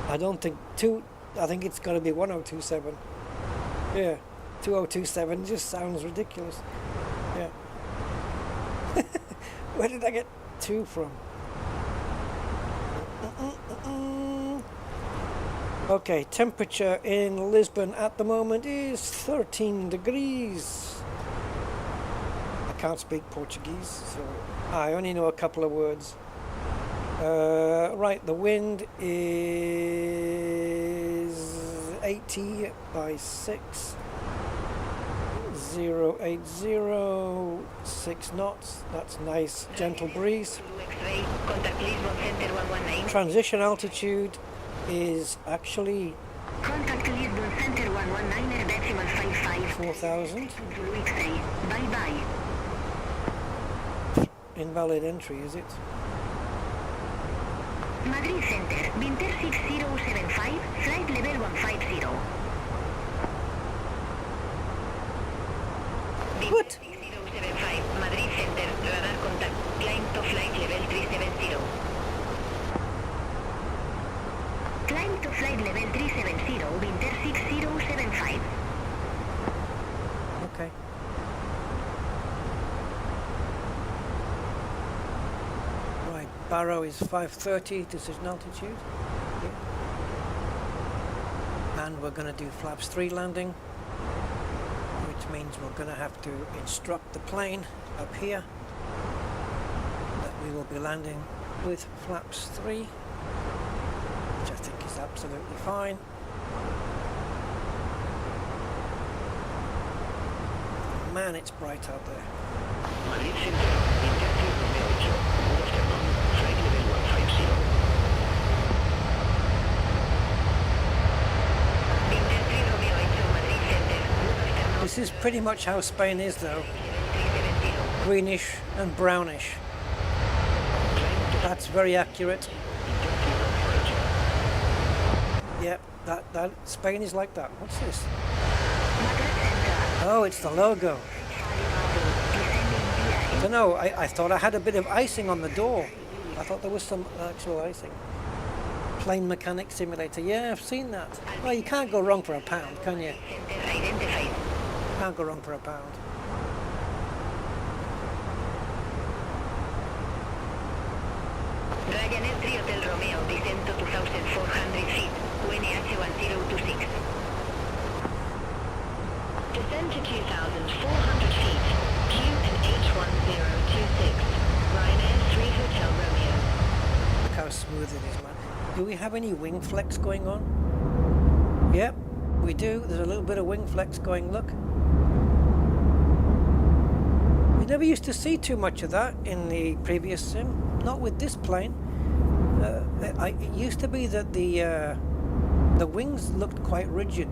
I don't think I think it's got to be 1027. Yeah, 2027 just sounds ridiculous. Yeah. Where did I get 2 from? Okay, temperature in Lisbon at the moment is 13 degrees. I can't speak Portuguese, so I only know a couple of words. Right, the wind is 80 by 6, 080, 6 knots. That's nice, gentle breeze. Transition altitude is actually 4,000. Bye-bye. Invalid entry, is it? Madrid Center, Winter 6075, flight level 150. What? 6075, Madrid Center, radar contact, climb to flight level 370. Climb to flight level 370, Winter 6075. Okay. Right, Barrow is 530, decision altitude. Yeah. And we're going to do flaps 3 landing, which means we're going to have to instruct the plane up here that we will be landing with flaps 3, which I think is absolutely fine. Man, it's bright out there. Madrid Center, Interview Romeo 8, good afternoon, flight level 150. Interview Romeo 8, Madrid Center, good afternoon. This is pretty much how Spain is though. Greenish and brownish. That's very accurate. Yep, that Spain is like that. What's this? Oh, it's the logo. I don't know, I thought I had a bit of icing on the door. I thought there was some actual icing. Plane Mechanic Simulator. Yeah, I've seen that. Well, you can't go wrong for £1, can you? Can't go wrong for £1. Ryanair 3 Hotel Romeo, descent to 2,400 feet, QNH 1026. Descend to 2,400 feet, QNH 1026, Ryanair 3 Hotel Romeo. Do we have any wing flex going on? Yep, we do. There's a little bit of wing flex going, look. You never used to see too much of that in the previous sim, not with this plane. It used to be that the wings looked quite rigid,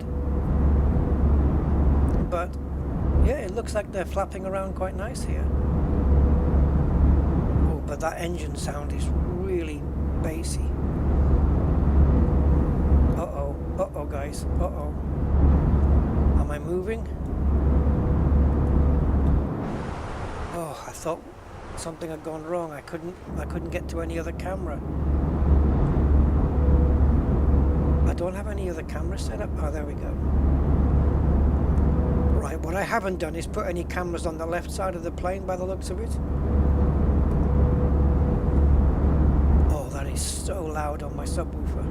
but yeah, it looks like they're flapping around quite nice here. Oh, but that engine sound is really bassy. Uh-oh, guys, uh-oh. Am I moving? Oh, I thought something had gone wrong. I couldn't get to any other camera. I don't have any other camera set up. Oh, there we go. Right, what I haven't done is put any cameras on the left side of the plane by the looks of it. Oh, that is so loud on my subwoofer.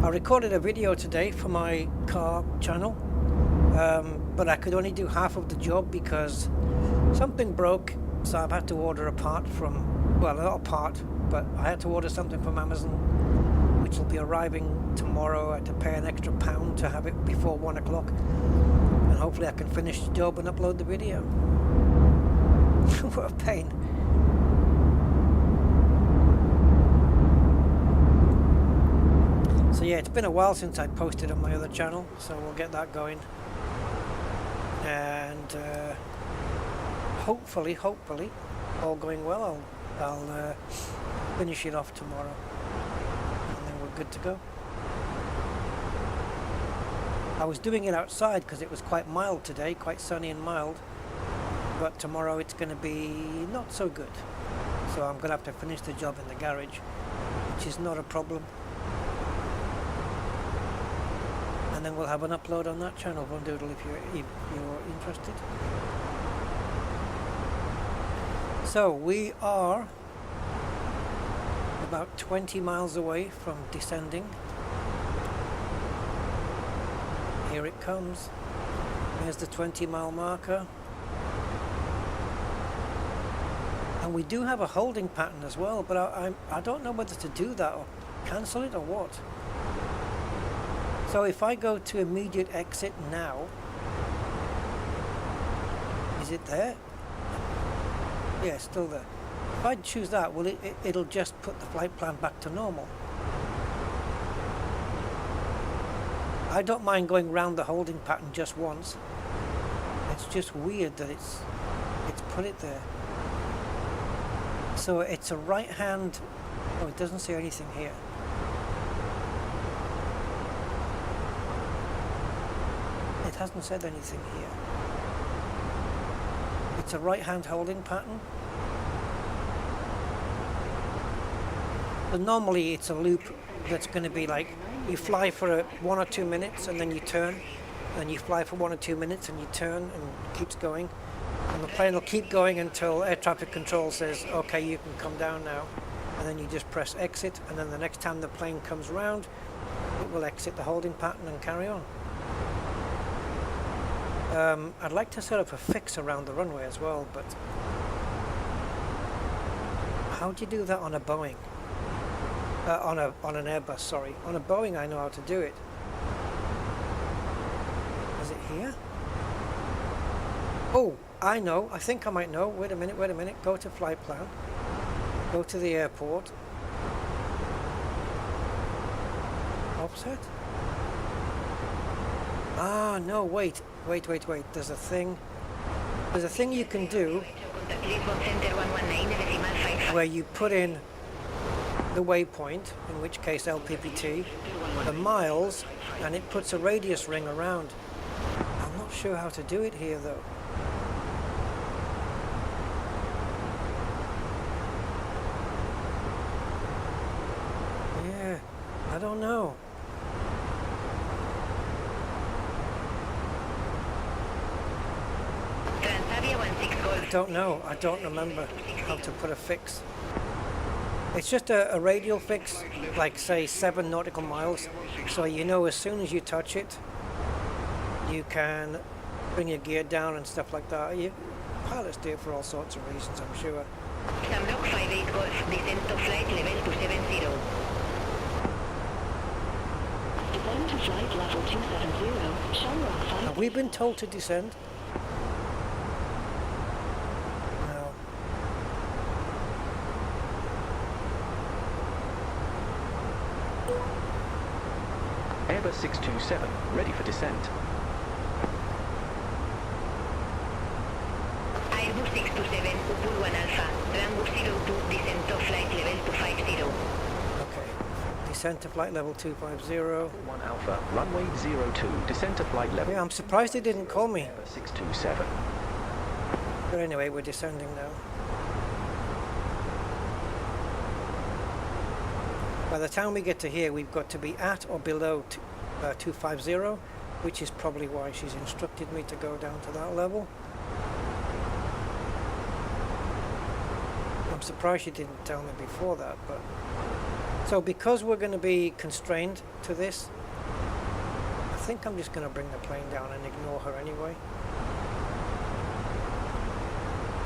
I recorded a video today for my car channel, but I could only do half of the job because something broke, so I've had to order a part from, well, not a part, but I had to order something from Amazon, which will be arriving tomorrow. I had to pay an extra £1 to have it before 1 o'clock, and hopefully I can finish the job and upload the video. What a pain. So yeah, it's been a while since I posted on my other channel, so we'll get that going, and hopefully, all going well, I'll finish it off tomorrow, and then we're good to go. I was doing it outside because it was quite mild today, quite sunny and mild, but tomorrow it's going to be not so good, so I'm going to have to finish the job in the garage, which is not a problem. And then we'll have an upload on that channel, Von Doodle, if you're interested. So we are about 20 miles away from descending. Here it comes. There's the 20-mile marker. And we do have a holding pattern as well, but I don't know whether to do that or cancel it or what. So if I go to immediate exit now, is it there? Yeah, it's still there. If I choose that, well, it'll just put the flight plan back to normal. I don't mind going round the holding pattern just once. It's just weird that it's put it there. So it's a right hand. Oh, it doesn't say anything here. It hasn't said anything here. It's a right hand holding pattern. But normally it's a loop that's going to be like you fly for 1 or 2 minutes and then you turn, and you fly for 1 or 2 minutes and you turn, and it keeps going, and the plane will keep going until air traffic control says okay, you can come down now, and then you just press exit, and then the next time the plane comes round it will exit the holding pattern and carry on. I'd like to set up a fix around the runway as well, but how do you do that on a Boeing? On an Airbus, sorry. On a Boeing I know how to do it. Is it here? Oh, I know. I think I might know. Wait a minute. Go to flight plan. Go to the airport. Offset? Ah, no, wait. There's a thing you can do where you put in the waypoint, in which case LPPT, the miles, and it puts a radius ring around. I'm not sure how to do it here though. Yeah, I don't know. I don't remember how to put a fix. It's just a radial fix, like say 7 nautical miles, so you know as soon as you touch it, you can bring your gear down and stuff like that. Pilots do it for all sorts of reasons, I'm sure. Samlock 58 Golf, descent to flight level 270. Descend to flight level 270, Shamrock 5. Have we been told to descend? No. Airbus 627, ready for descent. Airbus 627, Upul 1 Alpha, Rango 02, descent to flight level 250. Okay. Descent to flight level 250. 1 Alpha, runway 02, descent to flight level. Yeah, I'm surprised he didn't call me. Airbus 627. But anyway, we're descending now. By the time we get to here, we've got to be at or below 250, which is probably why she's instructed me to go down to that level. I'm surprised she didn't tell me before that, but... So because we're going to be constrained to this, I think I'm just going to bring the plane down and ignore her anyway.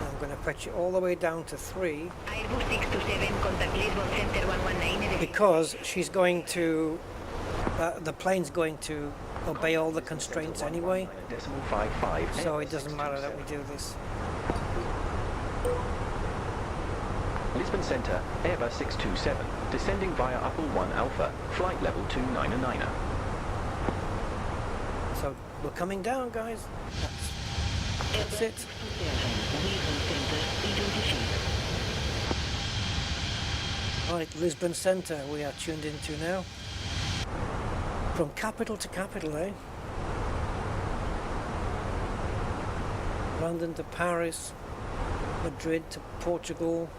I'm going to fetch it all the way down to 3. Airbus 627, contact Lisbon Center 119. Because she's going to... the plane's going to obey all the constraints anyway. Decimal 55. So it doesn't matter that we do this. Lisbon Center, Airbus 627, descending via Upper 1 Alpha, flight level 299er. So we're coming down, guys. That's it. Right, Lisbon Center we are tuned into now. From capital to capital, eh? London to Paris, Madrid to Portugal.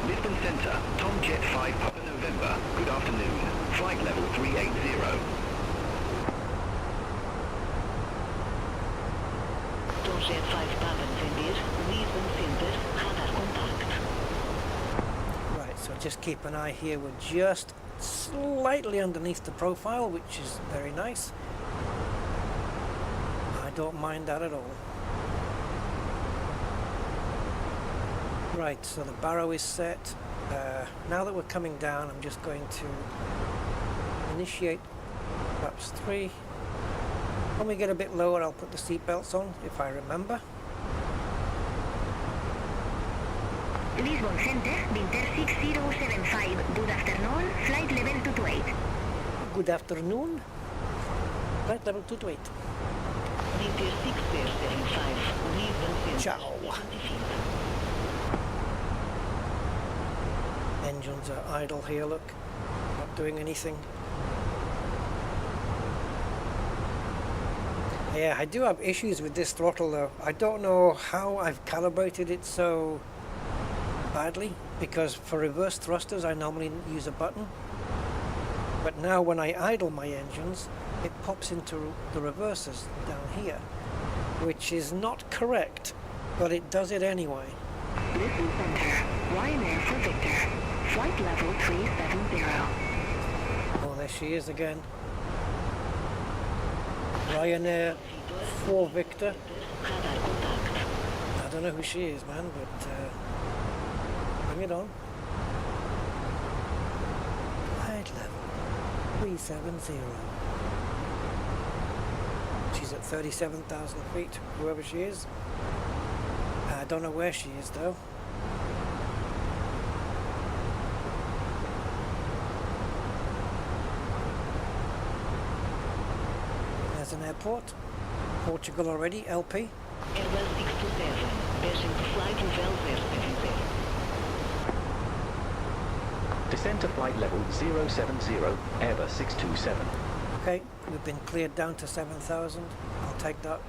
Lisbon Center, Tomjet 5 Papa November. Good afternoon. Flight level 380. Tomjet 5 Papa November, Lisbon Center, radar contact. Right, so just keep an eye here. We're just slightly underneath the profile, which is very nice. I don't mind that at all. Right, so the barrow is set. Now that we're coming down, I'm just going to initiate flaps 3. When we get a bit lower, I'll put the seat belts on, if I remember. Lisbon Center, Winter 6075. Good afternoon, flight level 228. Good afternoon. Flight level 228. Winter 6075, Lisbon Center. Ciao. Engines are idle here, look. Not doing anything. Yeah, I do have issues with this throttle though. I don't know how I've calibrated it so badly, because for reverse thrusters I normally use a button. But now when I idle my engines, it pops into the reversers down here, which is not correct, but it does it anyway. Lisbon Center, Ryanair for Victor, flight level 370. Oh, there she is again. Ryanair for Victor. Radar contact. I don't know who she is, man, but bring it on. Flight level 370. She's at 37,000 feet, whoever she is. I don't know where she is though. There's an airport. Portugal already, LP. Airbus 627, passing to flight level 070. Descend to flight level 070, Airbus 627. Okay, we've been cleared down to 7,000. I'll take that.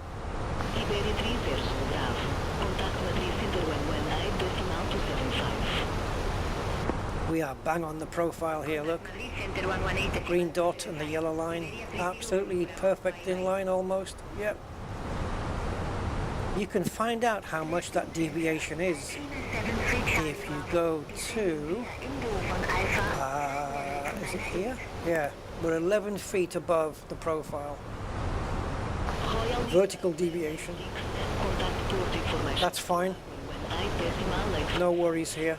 Iberia 3 Verso Bravo. Contact Madrid Center 119, decimal 275. We are bang on the profile here, look. Madrid Center 118. Green dot and the yellow line. Absolutely perfect in line almost. Yep. You can find out how much that deviation is if you go to Is it here? Yeah, we're 11 feet above the profile. Vertical deviation. That's fine. No worries here.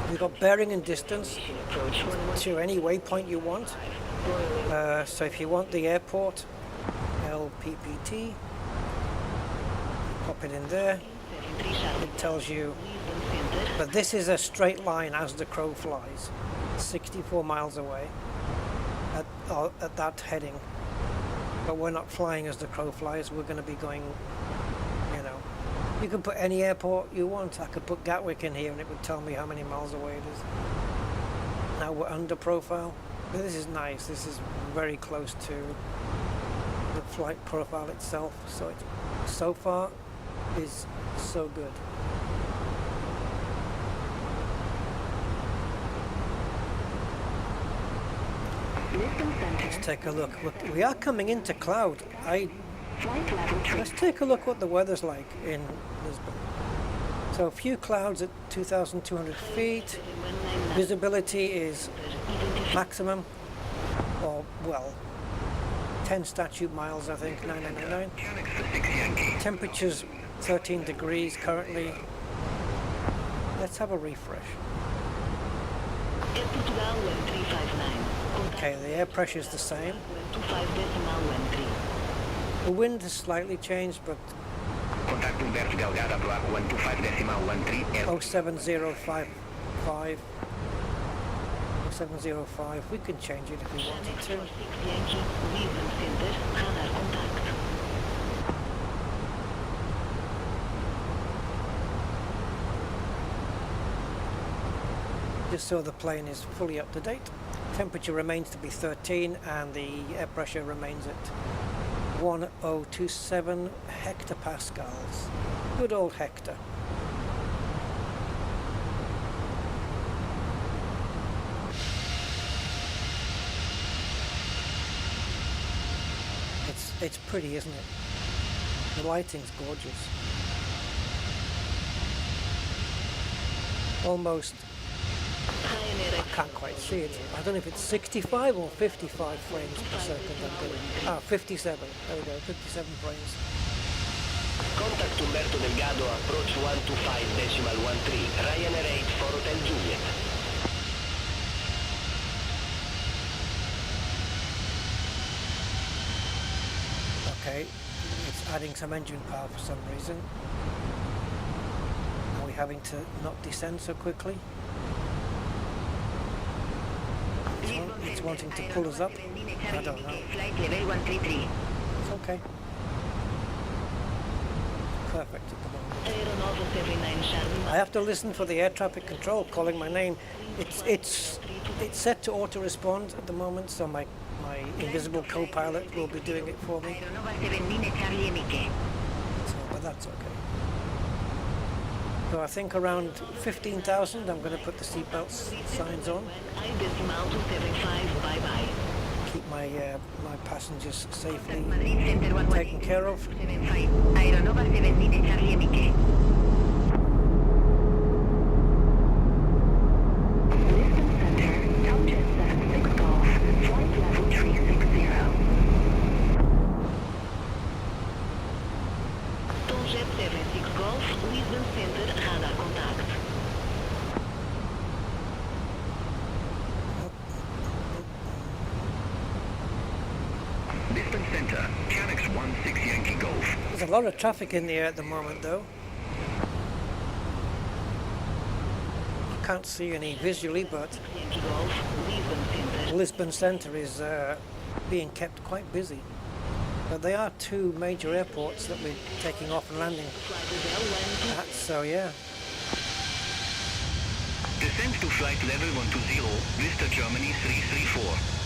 You've got bearing and distance to any waypoint you want. So if you want the airport, LPPT, pop it in there. It tells you, but this is a straight line as the crow flies, 64 miles away at that heading. But we're not flying as the crow flies. We're going to be going, you know, you can put any airport you want. I could put Gatwick in here and it would tell me how many miles away it is. Now we're under profile. But this is nice. This is very close to the flight profile itself. So so far is so good. Let's take a look. We are coming into cloud. Let's take a look what the weather's like in Lisbon. So a few clouds at 2,200 feet. Visibility is maximum, or well, 10 statute miles, I think, 9999. Temperatures 13 degrees currently. Let's have a refresh. Okay, the air pressure is the same. The wind has slightly changed, but 07055, 07005, we can change it if we wanted to. Just so the plane is fully up to date. Temperature remains to be 13 and the air pressure remains at 1027 hectopascals. Good old Hector. It's pretty, isn't it? The lighting's gorgeous. Almost, I can't quite see it. I don't know if it's 65 or 55 frames per second I'm getting. Ah, 57. There we go, 57 frames. Contact Umberto Delgado, approach 125.13, Ryanair 8 for Hotel Juliet. Okay, it's adding some engine power for some reason. Are we having to not descend so quickly? It's wanting to pull us up. I don't know. It's okay. Perfect at the moment. I have to listen for the air traffic control calling my name. It's set to auto respond at the moment, so my invisible co-pilot will be doing it for me. So, but that's okay. So I think around 15,000 I'm going to put the seatbelt signs on. Keep my my passengers safely taken care of. There's a lot of traffic in the air at the moment though. I can't see any visually, but Lisbon Centre is being kept quite busy. But there are two major airports that we're taking off and landing at, so yeah. Descend to flight level 120, Vista Germany 334.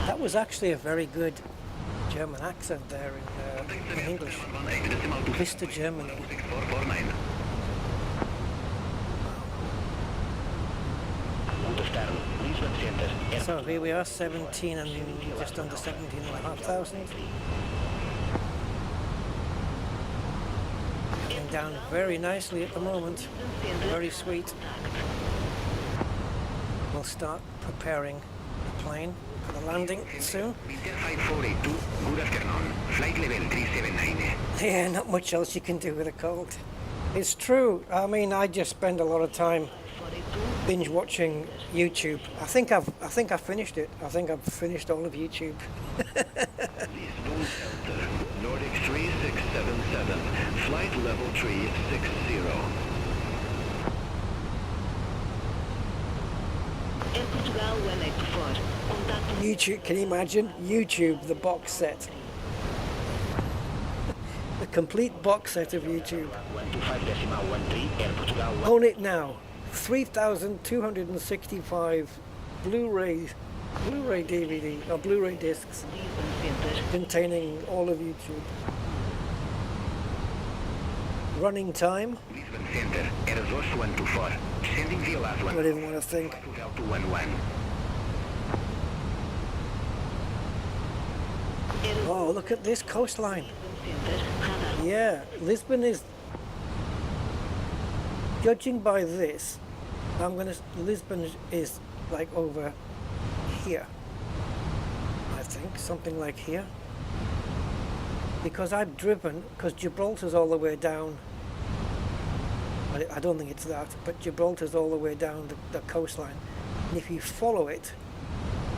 That was actually a very good German accent there in English. Vista Germany. So here we are, 17 and just under 17,500. settling down very nicely at the moment. Very sweet. We'll start preparing the plane for the landing soon. Winter 5482, good afternoon. Flight level 379. Yeah, not much else you can do with a cold. It's true. I mean, I just spend a lot of time binge watching YouTube. I think I've finished it. I think I've finished all of YouTube. Lisbon Delta, Nordic 3677, flight level 360. Air Portugal 184. Contact YouTube, can you imagine? YouTube, the box set. The complete box set of YouTube. 125.13, Air Portugal 1. Own it now. 3,265 Blu-ray DVD or Blu-ray discs containing all of YouTube. Running time. Lisbon Center, Air Zosh 124. Sending via last one. I don't even want to think. Portugal 211. Oh, look at this coastline. Yeah, Lisbon is, judging by this, Lisbon is like over here. I think, something like here. Because I've driven, because Gibraltar's all the way down. I don't think it's that, but Gibraltar's all the way down the coastline. And if you follow it,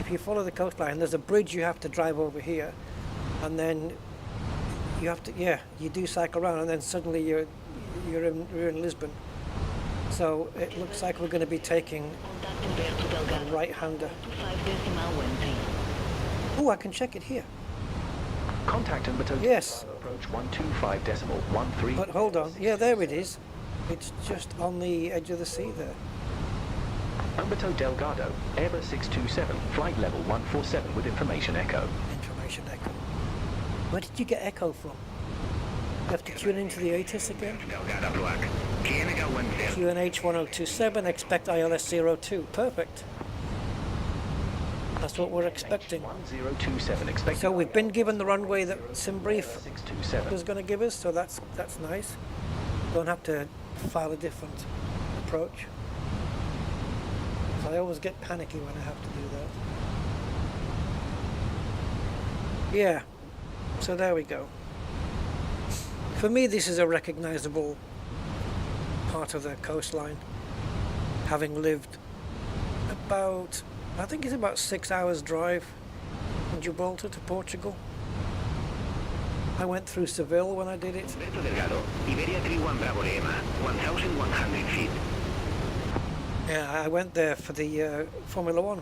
if you follow the coastline, there's a bridge you have to drive over here, and then you have to, yeah, you do cycle around, and then suddenly you're in Lisbon. So it looks like we're going to be taking a right-hander. Oh, I can check it here. Contact Umberto. Yes. Approach 125.13. But hold on, yeah, there it is. It's just on the edge of the sea there. Umberto Delgado, Airbus 627, flight level 147 with information echo. Information echo. Where did you get echo from? You have to tune into the ATIS again? Delgado Black. Canada 10. QNH 1027, expect ILS 02. Perfect. That's what we're expecting. 1027, expect. So we've been given the runway that SimBrief 627. was going to give us, so that's nice. Don't have to file a different approach. I always get panicky when I have to do that. Yeah, so there we go. For me, this is a recognizable part of the coastline, having lived about, I think it's about 6 hours drive from Gibraltar to Portugal. I went through Seville when I did it. Umberto Delgado, Iberia 31 Bravo Lima, 1,100 feet. Yeah, I went there for the Formula One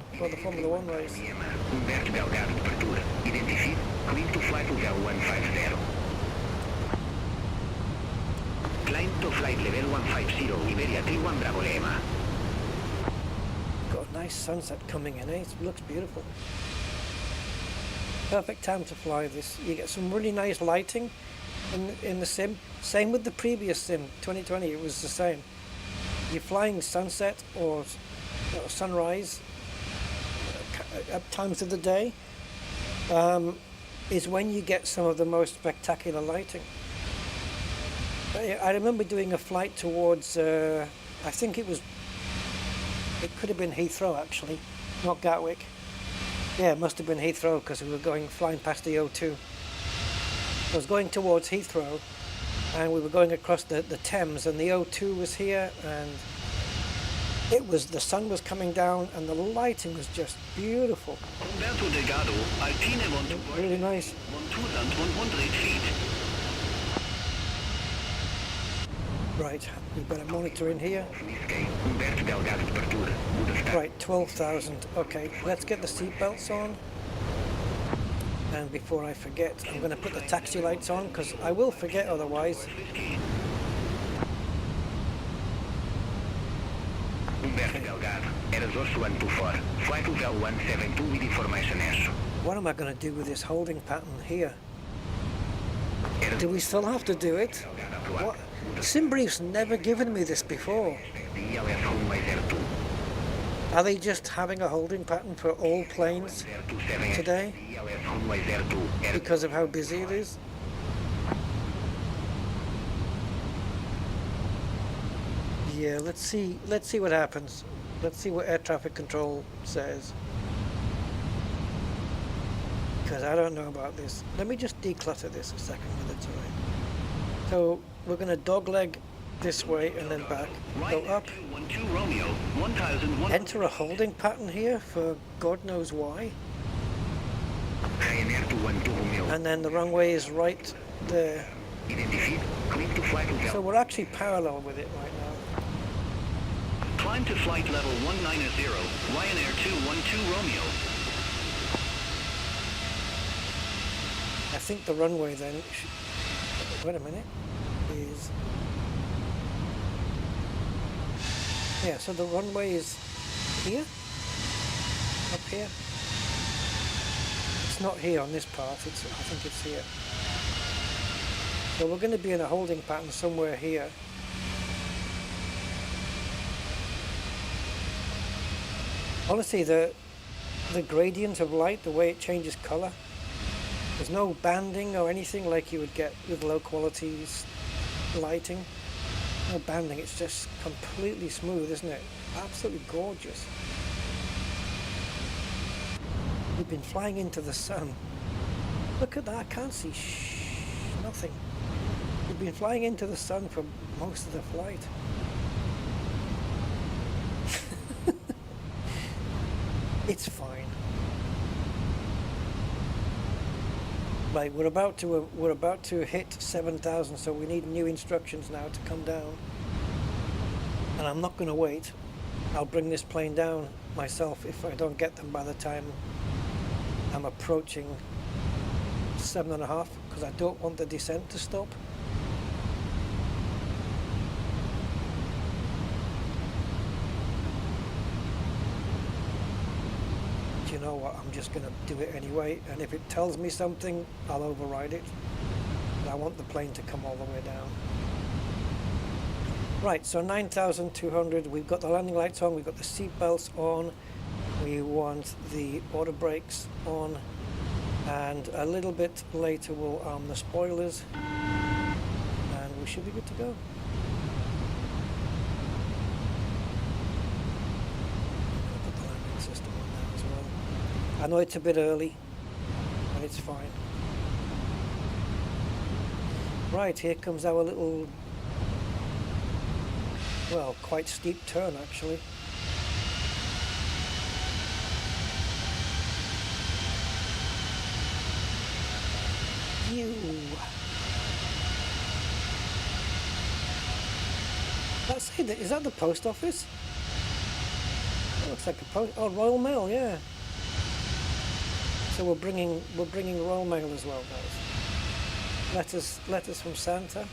race. Umberto Delgado, departure. Identify, clean to flight level 150. Climb to flight level 150, Iberia 31 Bravo Lima. Got a nice sunset coming in, eh? It looks beautiful. Perfect time to fly this. You get some really nice lighting in the sim. Same with the previous sim, 2020, it was the same. You're flying sunset or sunrise at times of the day is when you get some of the most spectacular lighting. I remember doing a flight towards, I think it could have been Heathrow actually, not Gatwick. Yeah, it must have been Heathrow because we were flying past the O2. I was going towards Heathrow and we were going across the Thames, and the O2 was here, and the sun was coming down and the lighting was just beautiful. Umberto Delgado, Alpine Really nice. 1,100 feet. Right, we've got a monitor in here. Umberto Delgado, departure. Right, 12,000. Okay, let's get the seatbelts on. And before I forget, I'm going to put the taxi lights on because I will forget otherwise. Umberto Delgado, Air Zosh 124, flight level 172 with information S. What am I going to do with this holding pattern here? Do we still have to do it? What? SimBrief's never given me this before. Are they just having a holding pattern for all planes today because of how busy it is? Yeah, let's see what happens. Let's see what air traffic control says. Because I don't know about this. Let me just declutter this a second with the time. So we're going to dogleg this way and then back. Go up. Enter a holding pattern here for God knows why. And then the runway is right there. So we're actually parallel with it right now. Climb to flight level 190, Ryanair 212 Romeo. I think the runway then, wait a minute, is, yeah, so the runway is here, up here. It's not here on this part, I think it's here. So we're going to be in a holding pattern somewhere here. Honestly, the gradient of light, the way it changes color, there's no banding or anything like you would get with low quality lighting. No banding, it's just completely smooth, isn't it? Absolutely gorgeous. We've been flying into the sun. Look at that, I can't see nothing. We've been flying into the sun for most of the flight. It's fine. Right, we're about to hit 7,000, so we need new instructions now to come down. And I'm not going to wait. I'll bring this plane down myself if I don't get them by the time I'm approaching 7.5, because I don't want the descent to stop. You know what, I'm just going to do it anyway, and if it tells me something, I'll override it. But I want the plane to come all the way down. Right, so 9,200, we've got the landing lights on, we've got the seat belts on, we want the auto brakes on, and a little bit later we'll arm the spoilers, and we should be good to go. I know it's a bit early, but it's fine. Right, here comes our little, well, quite steep turn actually. Is that the post office? It looks like a post. Oh, Royal Mail, yeah. So we're bringing Royal Mail as well, guys. Letters from Santa.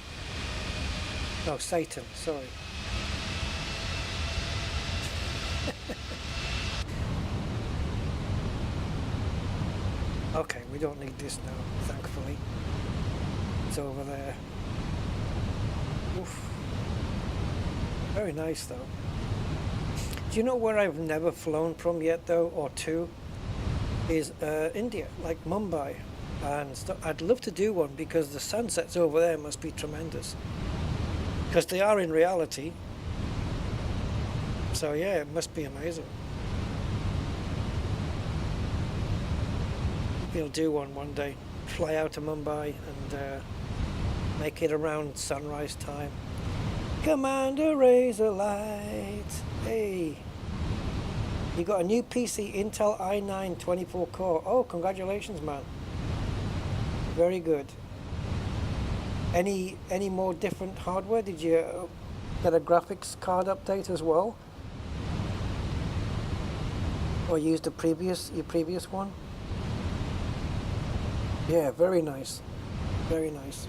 No, Satan. Sorry. Okay, we don't need this now, thankfully. It's over there. Oof. Very nice, though. Do you know where I've never flown from yet, though, or to? Is India, like Mumbai. And I'd love to do one because the sunsets over there must be tremendous. Because they are in reality. So yeah, it must be amazing. We'll do one day. Fly out to Mumbai and make it around sunrise time. Commander Razor Light. Hey. You got a new PC, Intel i9 24 core. Oh, congratulations, man. Very good. Any more different hardware? Did you get a graphics card update as well? Or used your previous one? Yeah, very nice. Very nice.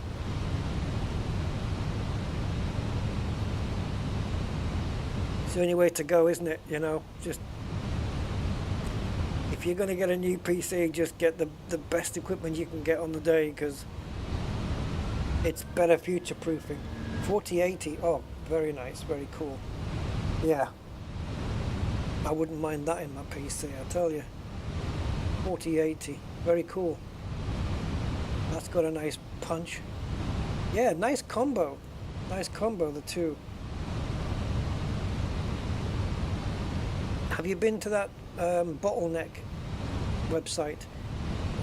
It's the only way to go, isn't it? You know, just if you're going to get a new PC, just get the best equipment you can get on the day, because it's better future proofing. 4080, oh, very nice, very cool. Yeah, I wouldn't mind that in my PC, I tell you. 4080, very cool. That's got a nice punch. Yeah, nice combo. Nice combo, the two. Have you been to that bottleneck website?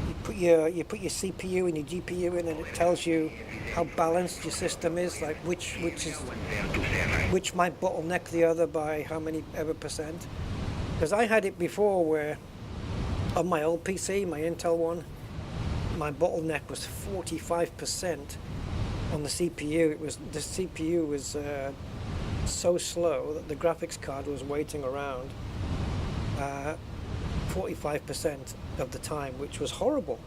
You put your CPU and your GPU in, and it tells you how balanced your system is, like which might bottleneck the other by how many ever percent. Because I had it before where on my old PC, my Intel one, my bottleneck was 45% on the CPU. The CPU was so slow that the graphics card was waiting around 45% of the time, which was horrible.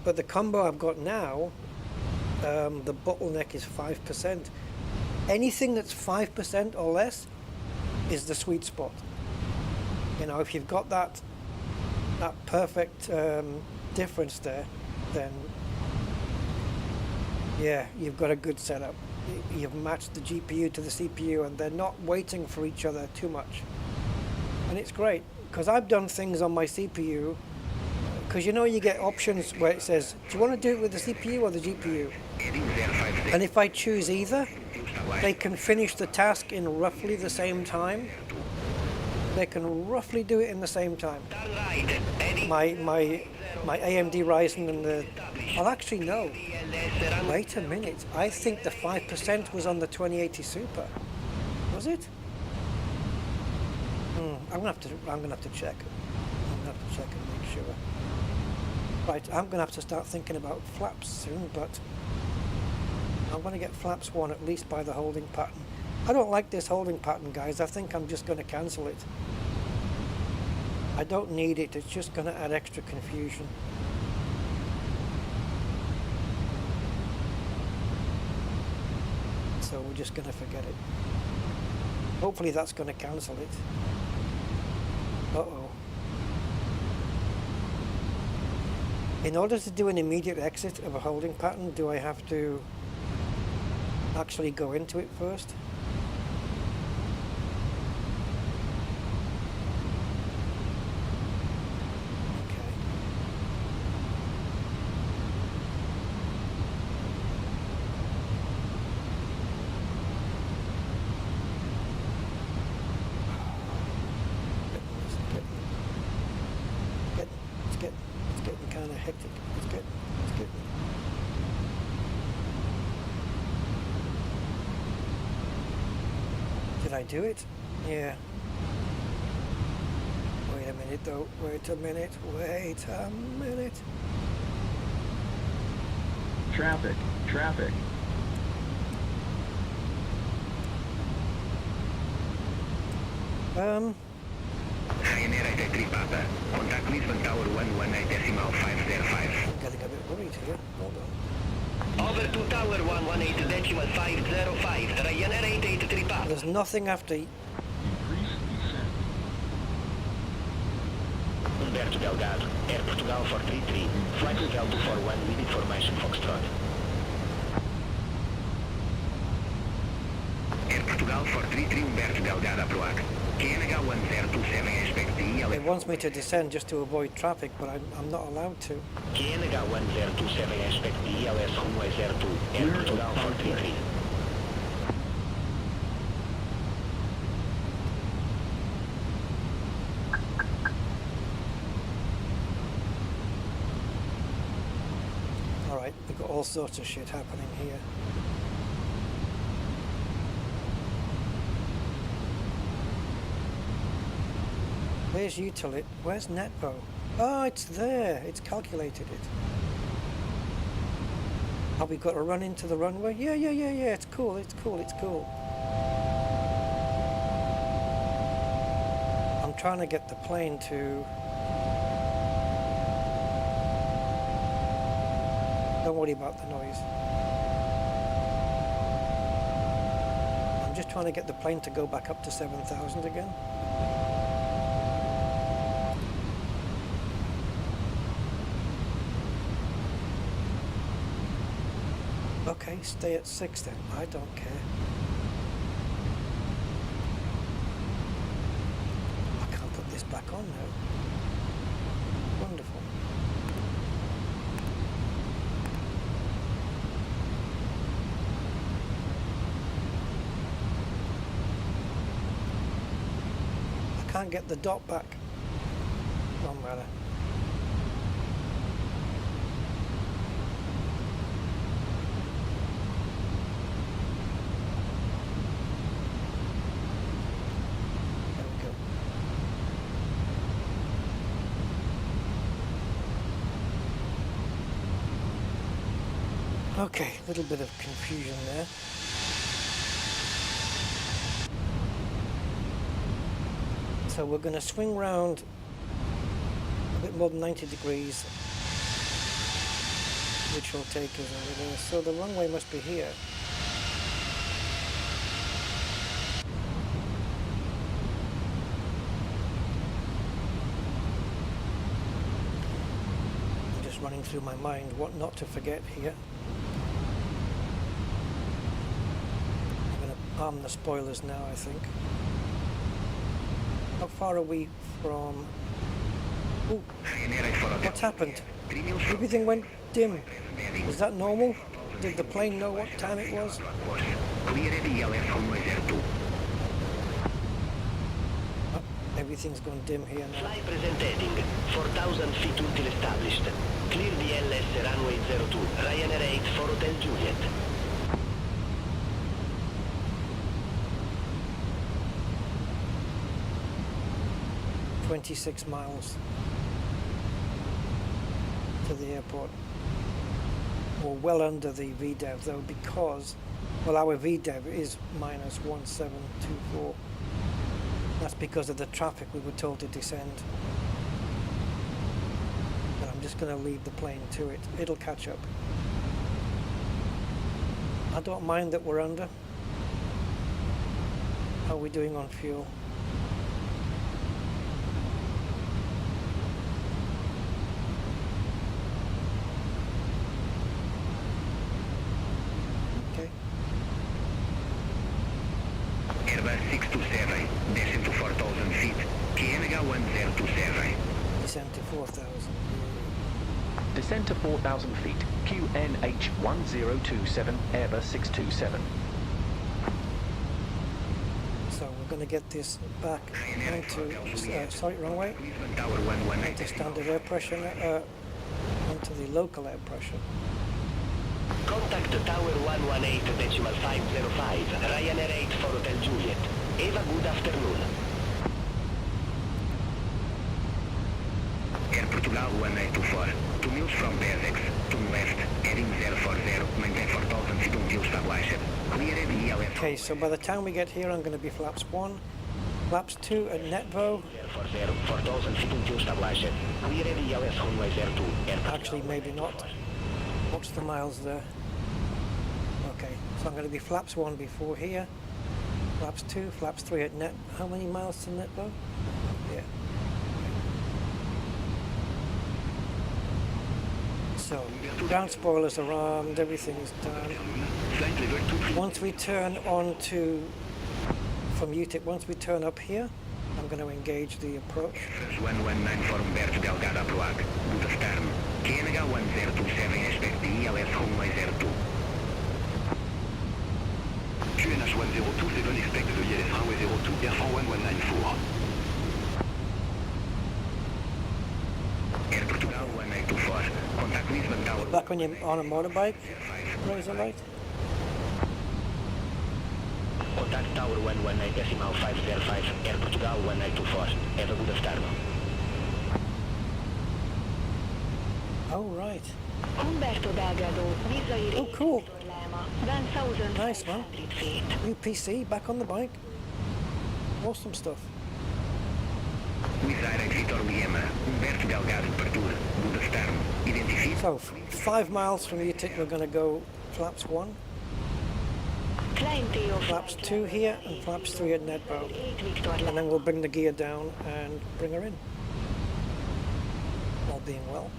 But the combo I've got now, the bottleneck is 5%. Anything that's 5% or less is the sweet spot. You know, if you've got that perfect difference there, then yeah, you've got a good setup. You've matched the GPU to the CPU, and they're not waiting for each other too much. And it's great, because I've done things on my CPU, because you know you get options where it says, do you want to do it with the CPU or the GPU? And if I choose either, they can finish the task in roughly the same time. They can roughly do it in the same time. My AMD Ryzen and the... Well, actually, no. Wait a minute. I think the 5% was on the 2080 Super. Was it? I'm gonna have to check. I'm gonna have to check and make sure. Right, I'm gonna have to start thinking about flaps soon, but I'm gonna get flaps 1 at least by the holding pattern. I don't like this holding pattern, guys. I think I'm just gonna cancel it. I don't need it. It's just gonna add extra confusion. So we're just gonna forget it. Hopefully that's gonna cancel it. Uh-oh. In order to do an immediate exit of a holding pattern, do I have to actually go into it first? Okay. It's getting kind of hectic. It's getting. Did I do it? Yeah. Wait a minute though. Wait a minute. Traffic. Ryanair tripata. Contact Lisbon Tower 118.505. I'm getting a bit worried here. Hold on. Over to Tower 118.505, Ryanair 88 tripata. There's nothing after. Humberto Delgado, Air Portugal 433, flight level 241 with information Foxtrot. Air Portugal 433 Humberto Delgado approach. KNH 1027 expect It wants me to descend just to avoid traffic, but I'm not allowed to. KNH 1027 expect ELS runway 02, Air Portugal 433. Alright, we've got all sorts of shit happening here. Where's Utilit? Where's Netbo? Oh, it's there. It's calculated it. Have we got to run into the runway? Yeah. It's cool. I'm trying to get the plane to... Don't worry about the noise. I'm just trying to get the plane to go back up to 7,000 again. Okay, stay at 6 then. I don't care. I can't put this back on now. Wonderful. can't get the dot back. Don't matter. There we go. Okay, a little bit of confusion there. So we're going to swing round a bit more than 90 degrees, which will take us over there. So the runway must be here. I'm just running through my mind what not to forget here. I'm going to arm the spoilers now, I think. How far are we from... Ooh, what's happened? Everything went dim. Is that normal? Did the plane know what time it was? Oh, everything's gone dim here now. Fly presenting, 4,000 feet until established. Clear the LS runway 02, Ryanair 8 for Hotel Juliet. 26 miles to the airport. We're well under the VDEV though, because, well, our VDEV is minus 1724. That's because of the traffic we were told to descend. But I'm just going to leave the plane to it. It'll catch up. I don't mind that we're under. How are we doing on fuel? Airbus 627, descent to 4,000 feet. Kienega 1027. Descend to 4,000. Descend to 4,000 feet. QNH 1027, Airbus 627. So we're going to get this back onto, sorry, wrong way, Lisbon Tower 119. onto standard air pressure, onto the local air pressure. Contact Tower 118.505, Ryanair 8 for Hotel Juliet. Eva, good afternoon. Air Portugal 1924. 2 miles from Bezex. To left, heading 040, maintain 4,000 feet until established. Clear the ELS. Okay, so by the time we get here, I'm going to be flaps 1, flaps 2 at Netvo. 040, 4,000 feet until established. Clear the ELS runway 02. Actually, maybe not. What's the miles there? Okay, so I'm going to be flaps 1 before here, flaps 2, flaps 3 at net. How many miles to Netvo? Yeah. So, ground spoilers are armed, everything is done. Once we turn on to, from UTIP, once we turn up here, I'm going to engage the approach. 119 for Humberto Delgado Proag. Good afternoon. Kienega 1027, expect the ELS runway 02. QNH 1027, expect the ELS runway 02, Air France 1194. Air Portugal 1924. Contact Lisbon Tower. Back when you're on a motorbike, Razor Light. Contact Tower 119.505, Air Portugal 1924. Have a good afternoon. Oh, right. Humberto Delgado, Visai Oh, cool. Torlema, 1,000 Nice, man. feet. New PC, back on the bike. Awesome stuff. Wizard Victor Lima. Humberto Delgado Pertur. Good afternoon. Identify. So, 5 miles from UTIP, we're going to go flaps 1, flaps 2 here, and flaps 3 at Netbo. And then we'll bring the gear down and bring her in. All being well.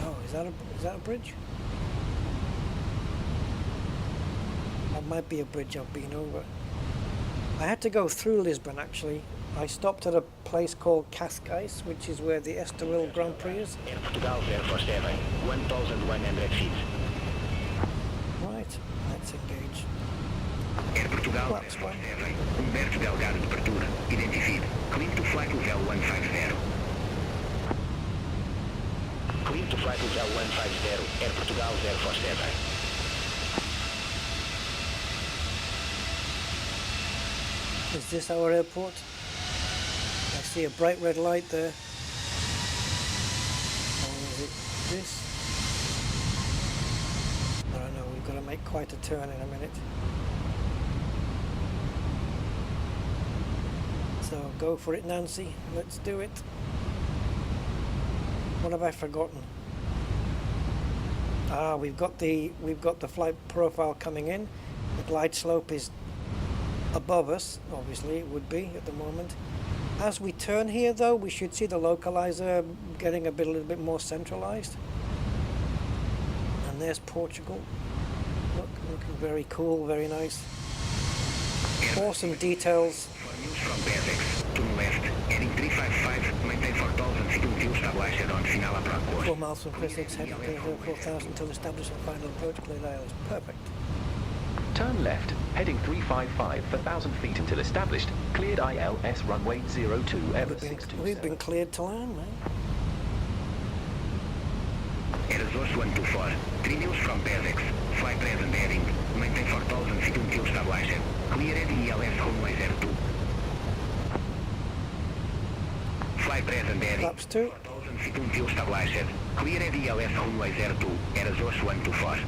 Oh, is that a bridge? That might be a bridge I've been over. I had to go through Lisbon actually I stopped at a place called Cascais, which is where the Estoril Grand Prix is. Air Portugal 047, 1,100 feet. Right, let's engage. Air Portugal Flaps 1. 047, Humberto Delgado de abertura. Identifique. Clean to fly to Vel 150. Clear to fly to Vel 150, Air Portugal 047. Is this our airport? I see a bright red light there. Or is it this? I don't know, we've got to make quite a turn in a minute. So go for it, Nancy. Let's do it. What have I forgotten? Ah, we've got the flight profile coming in. The glide slope is above us, obviously it would be at the moment. As we turn here though, we should see the localizer getting a little bit more centralized. And there's Portugal. Looking very cool, very nice. Awesome details. News from Bezex. To the left. Heading 355. Maintain 4,000 feet until established on final approach. 4 miles from Chris, heading to 4,000 until established on final approach. Clear dials. Perfect. Turn left, heading 355 for 1,000 feet until established. Cleared ILS runway 02 Airbus 627. We've been cleared to land, man. Airzos 124. 3 miles from Bezex. Fly present heading. Maintain 4,000 feet until established. Clear heading ILS runway 02. Fly present heading. Flaps 2. 4,000 feet until established. Clear heading ILS runway 02. Airzos 124.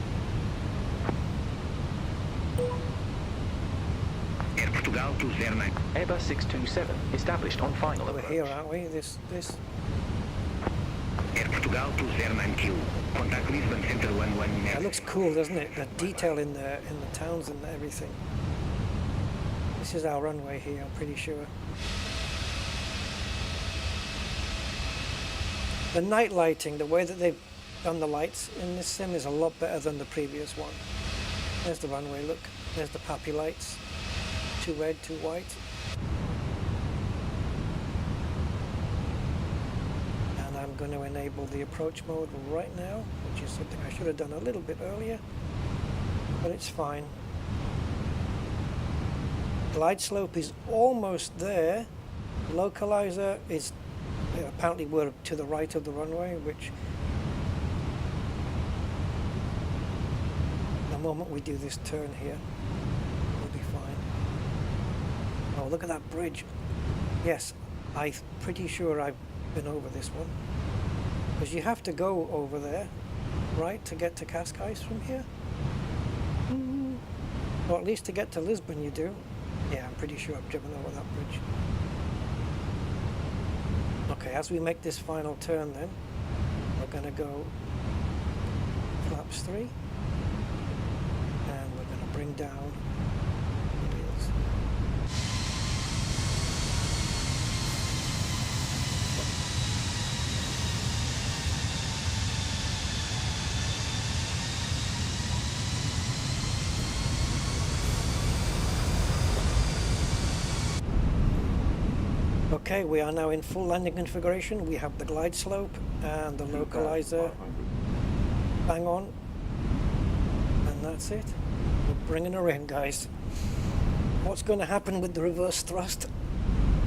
Air Portugal 209. Airbus 627, established on final We're approach. here, aren't we? This. Air Portugal 209Q. Contact Lisbon Center 11. That looks cool, doesn't it? The detail in the towns and everything. This is our runway here, I'm pretty sure. The night lighting, the way that they've done the lights in this sim is a lot better than the previous one. There's the runway, look. There's the PAPI lights. 2 red, 2 white. And I'm going to enable the approach mode right now, which is something I should have done a little bit earlier, but it's fine. Glide slope is almost there. Localizer is, apparently we're to the right of the runway, which the moment we do this turn here, we'll be fine. Oh, look at that bridge. Yes, I'm pretty sure I've been over this one. Because you have to go over there, right, to get to Cascais from here? Or at least to get to Lisbon you do. Yeah, I'm pretty sure I've driven over that bridge. Okay, as we make this final turn then, we're going to go flaps 3. And we're going to bring down the wheels. Okay, we are now in full landing configuration. We have the glide slope and the localizer bang on. And that's it. We're bringing her in, guys. What's going to happen with the reverse thrust?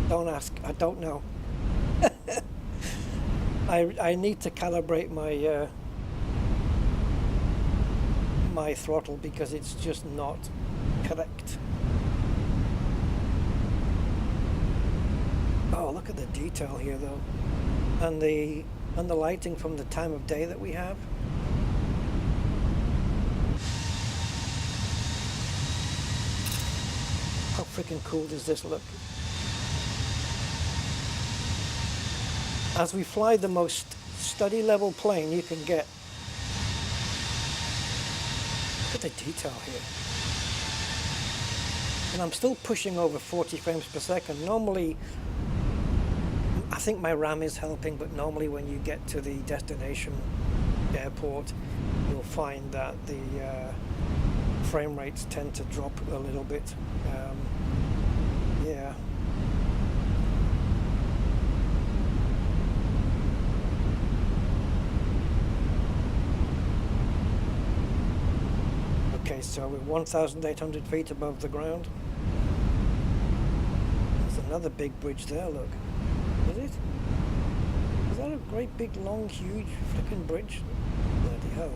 Don't ask. I don't know. I need to calibrate my my throttle because it's just not correct. Oh, look at the detail here, though, and the lighting from the time of day that we have. How freaking cool does this look? As we fly the most study level plane you can get. Look at the detail here. And I'm still pushing over 40 frames per second. Normally, I think my RAM is helping, but normally when you get to the destination airport, you'll find that the frame rates tend to drop a little bit. Yeah. so we're 1,800 feet above the ground. There's another big bridge there, look. Is it? Is that a great big long huge flipping bridge? Bloody hell.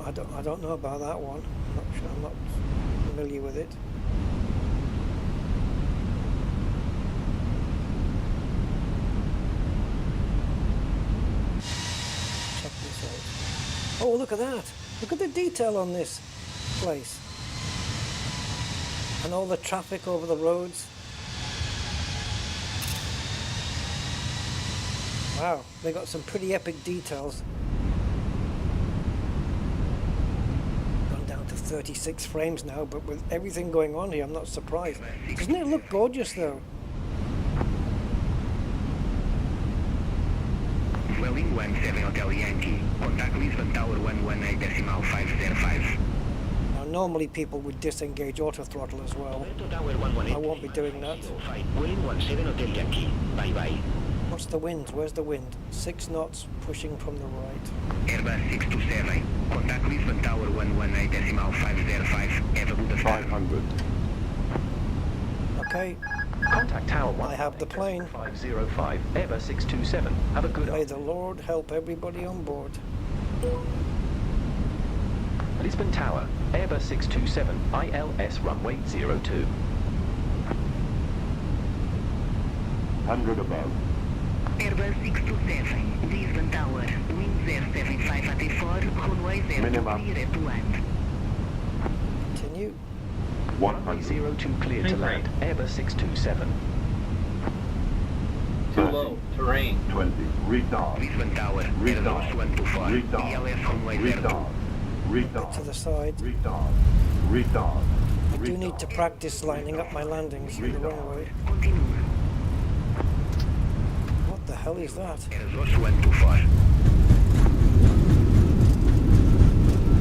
I don't know about that one. I'm not sure, I'm not familiar with it. Check this out. Oh, look at that. Look at the detail on this place. And all the traffic over the roads. Wow, they got some pretty epic details. Gone down to 36 frames now, but with everything going on here, I'm not surprised. Doesn't it look gorgeous though? Swelling 17 Hotel Yankee. Contact Lisbon Tower 118.505. Now normally people would disengage auto throttle as well. I won't be doing that. Welling 17 Hotel Yankee. Bye bye. What's the wind? Where's the wind? 6 knots pushing from the right. Airbus 627. Contact Lisbon Tower 118.505. Have a good afternoon. 500. Okay, Contact Tower 1. I have the plane. 505, Airbus 627. Have a good May the Lord help everybody on board. Lisbon Tower, Airbus 627, ILS runway 02. 100 above. Airbus 627, Lisbon Tower, wind 075 at 4, runway 02 Minimum. clear to land. Continue. 102 clear to land, Airbus 627. Too low. Terrain. 20. Retard. Lisbon Tower. Airbus 124. ELS runway 02. Bit to the side. Retard. I do need to practice lining up my landings in the runway. Continue. What the hell is that? Airbus 124.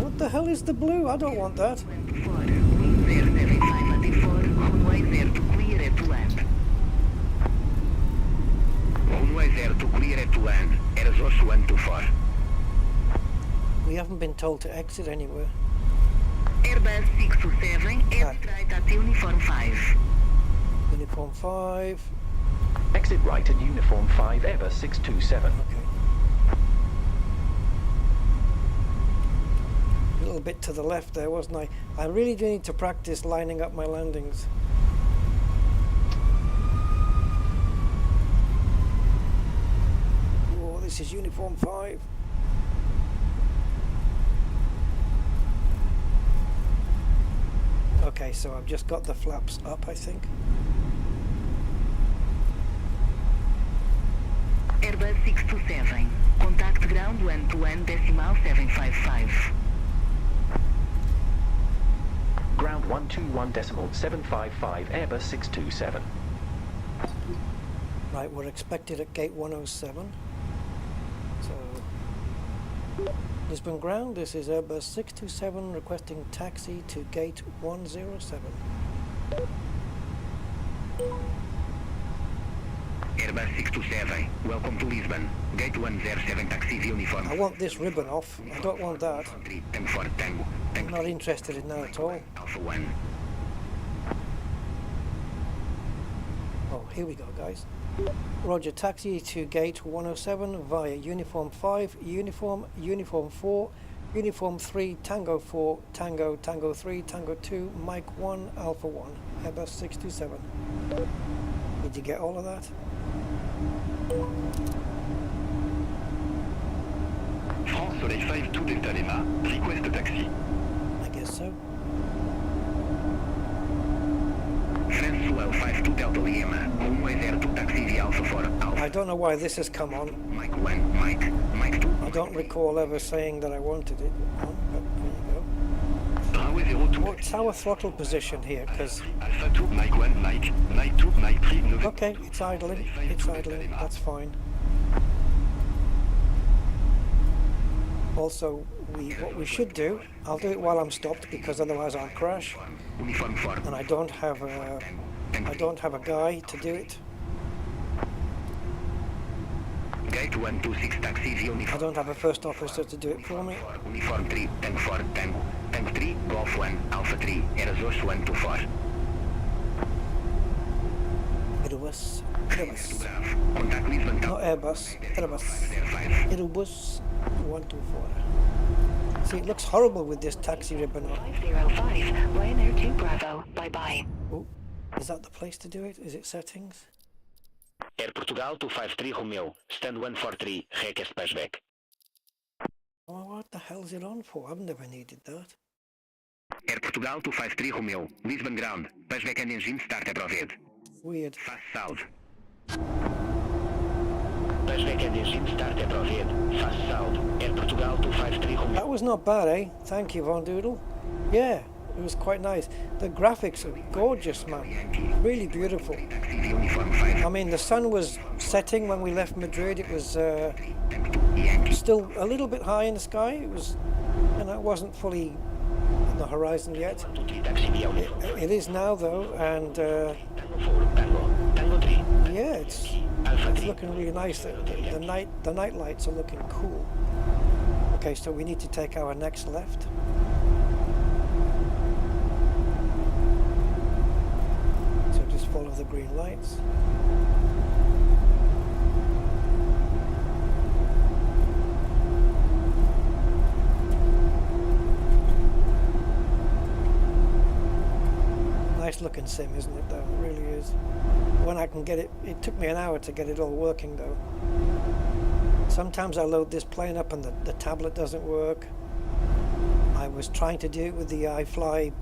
What the hell is the blue? I don't want that. 24, wind 075 at 4, runway 02 clear to land. Runway 02 clear to land. Airbus 124. We haven't been told to exit anywhere. Airbus 627, exit right at uniform 5. Uniform 5. Exit right at uniform 5, Airbus 627. Okay. A little bit to the left there, wasn't I? I really do need to practice lining up my landings. Oh, this is uniform 5. Okay, so I've just got the flaps up, I think. Airbus 627, contact ground 121.755. Ground 121.755, Airbus 627. Right, we're expected at gate 107. So, Lisbon ground, this is Airbus 627 requesting taxi to gate 107. Airbus 627. Welcome to Lisbon. Gate 107 taxi uniform. I want this ribbon off. I don't want that. 3 Tango 4 Tango. I'm not interested in that at all. Alpha 1. Oh, here we go, guys. Roger, taxi to gate 107 via uniform 5, uniform 4, uniform 3, Tango 4, Tango, Tango 3, Tango 2, Mike 1, Alpha 1, Airbus 627. Did you get all of that? France Soleil 52 Delta Lima. Request taxi. I guess so. France Soleil 52 Delta Lima. Runway 02 taxi via Alpha 4 Alpha. I don't know why this has come on. Mike 1, Mike 2. I don't recall ever saying that I wanted it on, but there Runway you 02. go. What's our throttle position here? Because, Alpha 2, Mike 1, Mike 2, Mike 3, November. okay, it's idling, that's fine. Also, what we should do, I'll do it while I'm stopped because otherwise I'll crash, Uniform 4. and I don't have a guy to do it. Gate 126 taxi via I uniform. don't have a first officer to do it for me. Uniform 3 Tango 4 Tango. Tank 3, Golf 1, Alpha 3, Airbus 124. Airbus. Contact Lisbon Not Tower. Airbus. Airbus. 05. Airbus 124. See, it looks horrible with this taxi ribbon on. 505, Ryanair 2 Bravo, bye-bye. Oh, is that the place to do it? Is it settings? Air Portugal 253 Romeo, stand 143, request pushback. Oh, what the hell is it on for? I've never needed that. Air Portugal 253 Romeo, Lisbon ground. Pushback and engine start appropriate. Weird. Fast south. Pushback and engine start appropriate, fast south. Air Portugal 253 Romeo. That was not bad, eh? Thank you, Von Doodle. Yeah, it was quite nice. The graphics are gorgeous, man. Really beautiful. Taxi uniform 5. I mean, the sun was setting when we left Madrid. It was still a little bit high in the sky. It was, you know, it wasn't fully on the horizon yet. Taxi via uniform. It is now, though, and Tango 4, Tango 3. yeah, it's looking really nice. The night lights are looking cool. Okay, so we need to take our next left. So just follow the green lights. Nice looking sim, isn't it, though? It really is. When I can get it, it took me an hour to get it all working, though. Sometimes I load this plane up and the tablet doesn't work. I was trying to do it with the iFly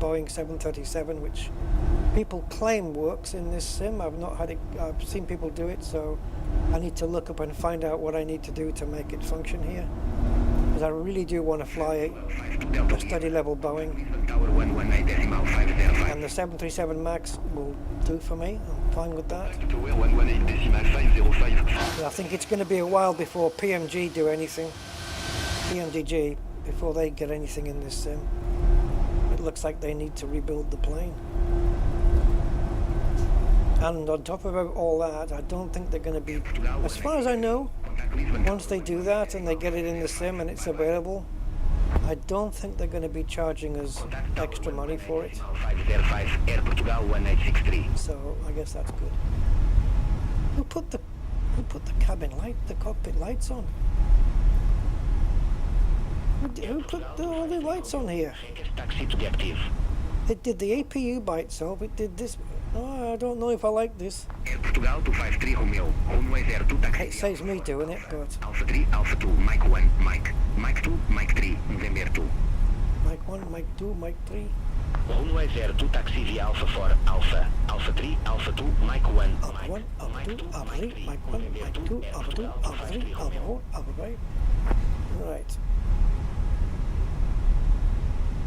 Boeing 737, which people claim works in this sim. I've not had it, I've seen people do it, so I need to look up and find out what I need to do to make it function here. Because I really do want to fly a steady level Boeing. Tower 118.505. And the 737 MAX will do for me. I'm fine with that. Tower 118.505. But I think it's going to be a while before PMG do anything. PMDG, before they get anything in this sim. It looks like they need to rebuild the plane. And on top of all that, I don't think they're going to be, as far as I know, once they do that and they get it in the sim and it's available, I don't think they're going to be charging us extra money for it. 505 Air Portugal 1863. So I guess that's good. Who put the cabin light, the cockpit lights on? Who put all the lights on here? Taxi to be active. It did the APU by itself. It did this. Oh, I don't know if I like this. Air Portugal 253 Romeo, runway 02 taxi. It saves me doing it, but Alpha 3, Alpha 2, Mike 1, Mike. Mike 2, Mike 3, November 2. Mike 1, Mike 2, Mike 3. Runway 02 taxi via Alpha 4, Alpha. Alpha 3, Alpha 2, Mike 1. Alpha 1, Alpha 2, Alpha 3, Mike 1, Mike 2, Alpha 2, Alpha 3, Alpha 4, Alpha 5. Right.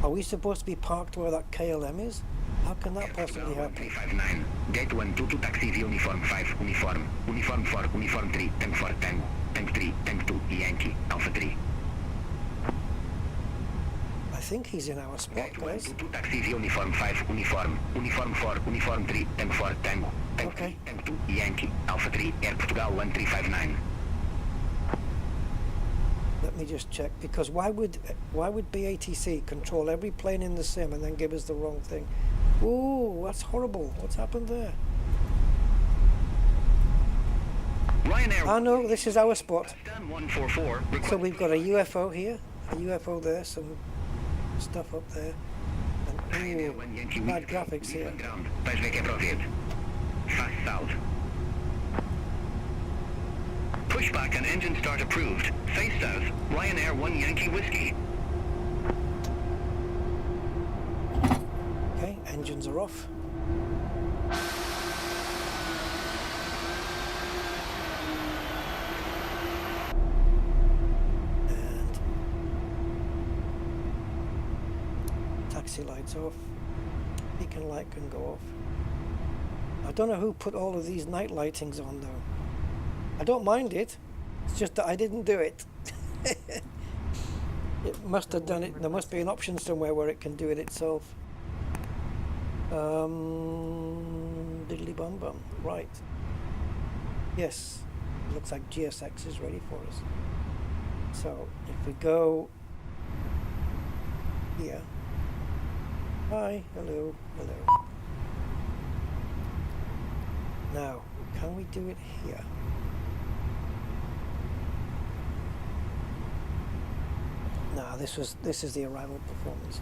Are we supposed to be parked where that KLM is? How can that possibly happen? 359. Gate 122 taxi via uniform 5, uniform. Uniform 4, uniform 3, tank 4, tango. Tank 3, tank 2, Yankee, Alpha 3. I think he's in our spot, Gate guys. 122 taxi via uniform 5, uniform. Uniform 4, uniform 3, tank 4, tango. Tank Okay. 3, tank 2, Yankee, Alpha 3, Air Portugal 1359. Let me just check, because why would BATC control every plane in the sim and then give us the wrong thing? Ooh, that's horrible. What's happened there? Ryanair. Ah no, this is our spot. Stand 144. So we've got a UFO here, a UFO there, some stuff up there. And, ooh, bad graphics here. Ground. Pushback appropriate. Fast south. Pushback and engine start approved. Face south. Ryanair 1 Yankee Whiskey. Okay, engines are off. And taxi lights off. Beacon light can go off. I don't know who put all of these night lightings on though. I don't mind it. It's just that I didn't do it. It must have done it. There must be an option somewhere where it can do it itself. Diddly bum bum. Right. Yes. Looks like GSX is ready for us. So if we go here. Hi, hello, hello. Now, can we do it here? No, this is the arrival performance.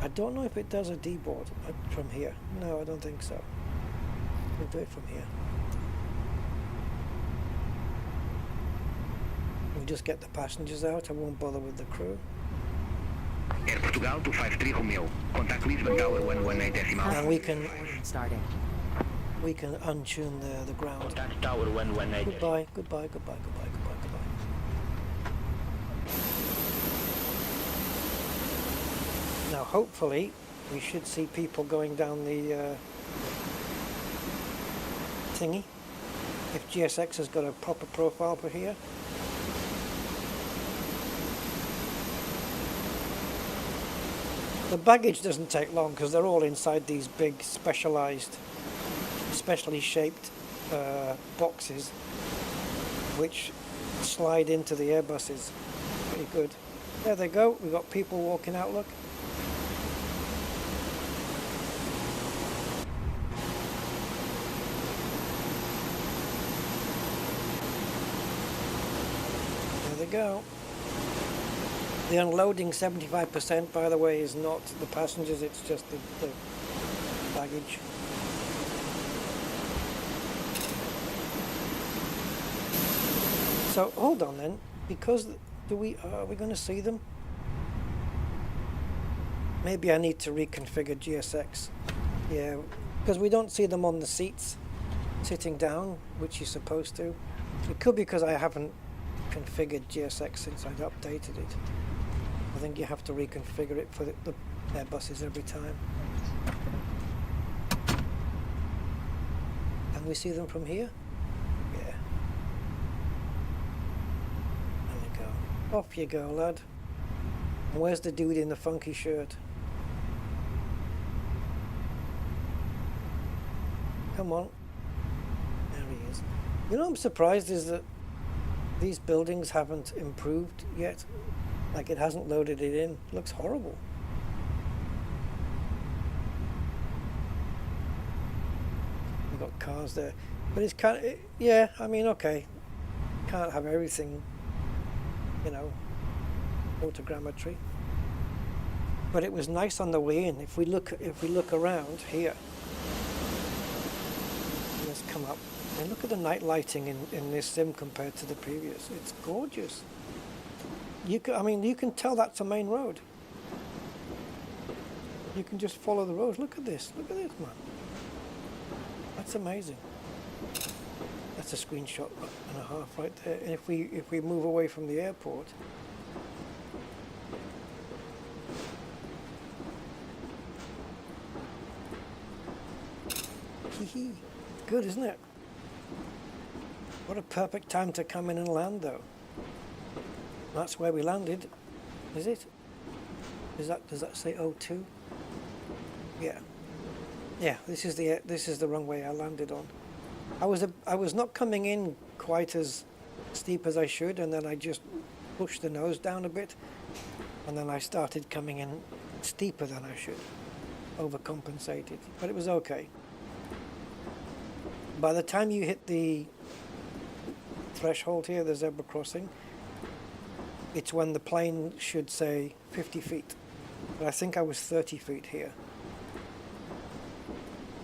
I don't know if it does a D-board from here. No, I don't think so. We'll do it from here. We'll just get the passengers out. I won't bother with the crew. Air Portugal 253 Romeo. Contact Lisbon Tower 118 decimal. And we can Starting. untune the ground. Contact Tower 118. Goodbye, goodbye, goodbye, goodbye, goodbye, goodbye. Now, hopefully, we should see people going down the thingy. If GSX has got a proper profile for here. The baggage doesn't take long because they're all inside these big specially shaped boxes which slide into the Airbuses. Pretty good. There they go. We've got people walking out, look. There they go. The unloading 75%, by the way, is not the passengers, it's just the baggage. So hold on then, because are we going to see them? Maybe I need to reconfigure GSX. Yeah, because we don't see them on the seats sitting down, which you're supposed to. It could be because I haven't configured GSX since I've updated it. I think you have to reconfigure it for the Airbuses every time. Can we see them from here? Yeah. There we go. Off you go, lad. And where's the dude in the funky shirt? Come on. There he is. You know, I'm surprised is that these buildings haven't improved yet. Like it hasn't loaded it in. It looks horrible. We've got cars there. But it's kind of, yeah, I mean, okay. Can't have everything, you know, photogrammetry. But it was nice on the way in. If we look around here, let's come up and look at the night lighting in this sim compared to the previous. It's gorgeous. You can tell that's a main road. You can just follow the road. Look at this, man. That's amazing. That's a screenshot and a half right there. And if we move away from the airport, good, isn't it? What a perfect time to come in and land, though. That's where we landed, is it? Does that say O2? Yeah. Yeah, this is the runway I landed on. I was not coming in quite as steep as I should, and then I just pushed the nose down a bit, and then I started coming in steeper than I should. Overcompensated, but it was okay. By the time you hit the threshold here, the zebra crossing, it's when the plane should say 50 feet. But I think I was 30 feet here.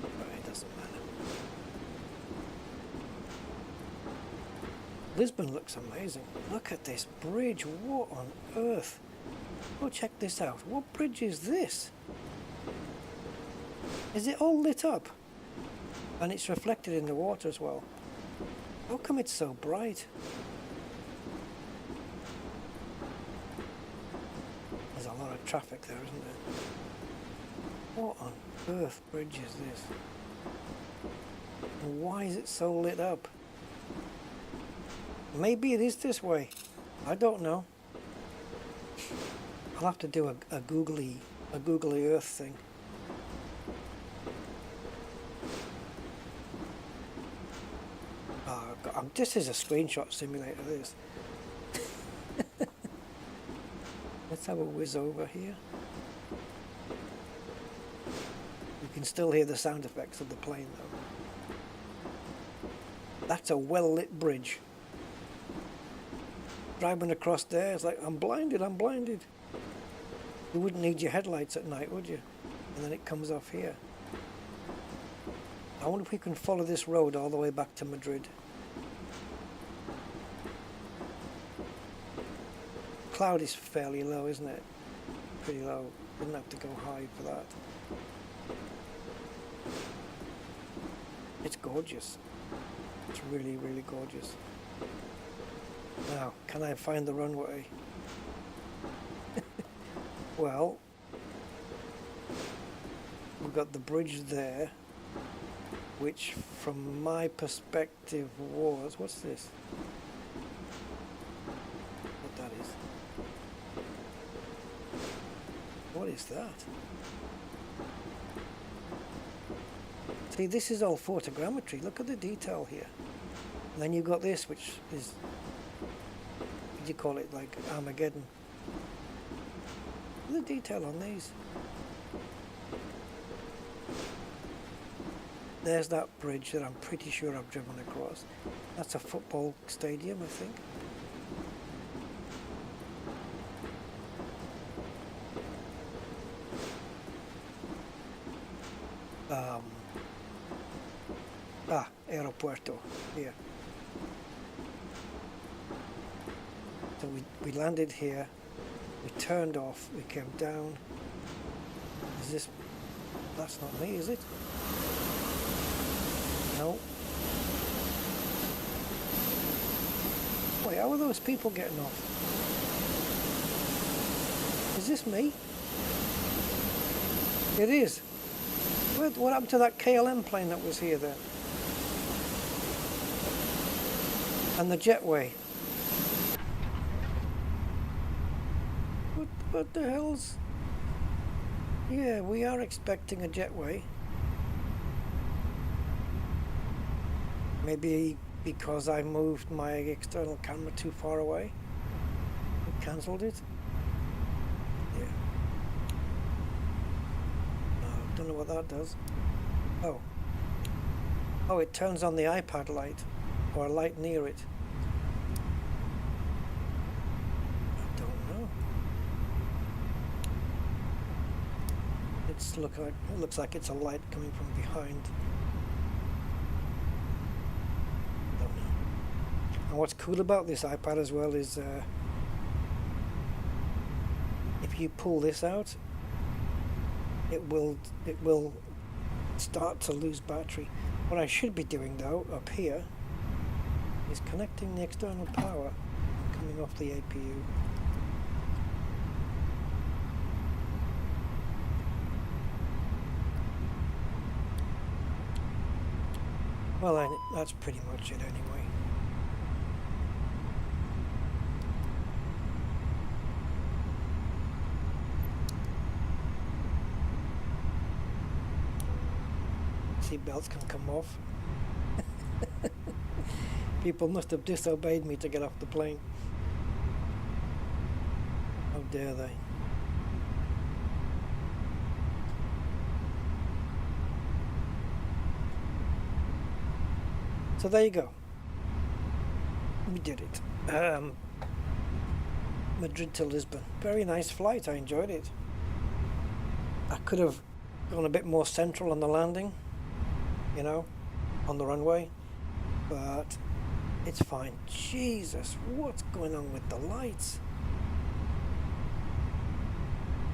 But it doesn't matter. Lisbon looks amazing. Look at this bridge. What on earth? Oh, check this out. What bridge is this? Is it all lit up? And it's reflected in the water as well. How come it's so bright? There's a lot of traffic there, isn't there? What on earth bridge is this? And why is it so lit up? Maybe it is this way. I don't know. I'll have to do a googly Earth thing. This is a screenshot simulator, this. Let's have a whiz over here. You can still hear the sound effects of the plane though. That's a well-lit bridge. Driving across there, it's like, I'm blinded, I'm blinded. You wouldn't need your headlights at night, would you? And then it comes off here. I wonder if we can follow this road all the way back to Madrid. Cloud is fairly low, isn't it? Pretty low. Wouldn't have to go high for that. It's gorgeous. It's really, really gorgeous. Now, can I find the runway? Well, we've got the bridge there, which from my perspective was, what's this? What that is? What is that? See, this is all photogrammetry. Look at the detail here. And then you've got this, which is, what do you call it, like Armageddon. Look at the detail on these. There's that bridge that I'm pretty sure I've driven across. That's a football stadium, I think. Aeropuerto here. So we landed here, we turned off, we came down. Is this, that's not me, is it? No. Wait, how are those people getting off? Is this me? It is. What happened to that KLM plane that was here then? And the jetway. What the hell's... Yeah, we are expecting a jetway. Maybe because I moved my external camera too far away. It cancelled it. Yeah. No, don't know what that does. Oh. Oh, it turns on the iPad light. Or a light near it. I don't know. It looks like it's a light coming from behind. Don't know. And what's cool about this iPad as well is if you pull this out, it will start to lose battery. What I should be doing though up here is connecting the external power coming off the APU. Well, that's pretty much it anyway. Seatbelts can come off. People must have disobeyed me to get off the plane. How dare they? So there you go. We did it. Madrid to Lisbon. Very nice flight. I enjoyed it. I could have gone a bit more central on the landing, you know, on the runway, but it's fine. Jesus, what's going on with the lights?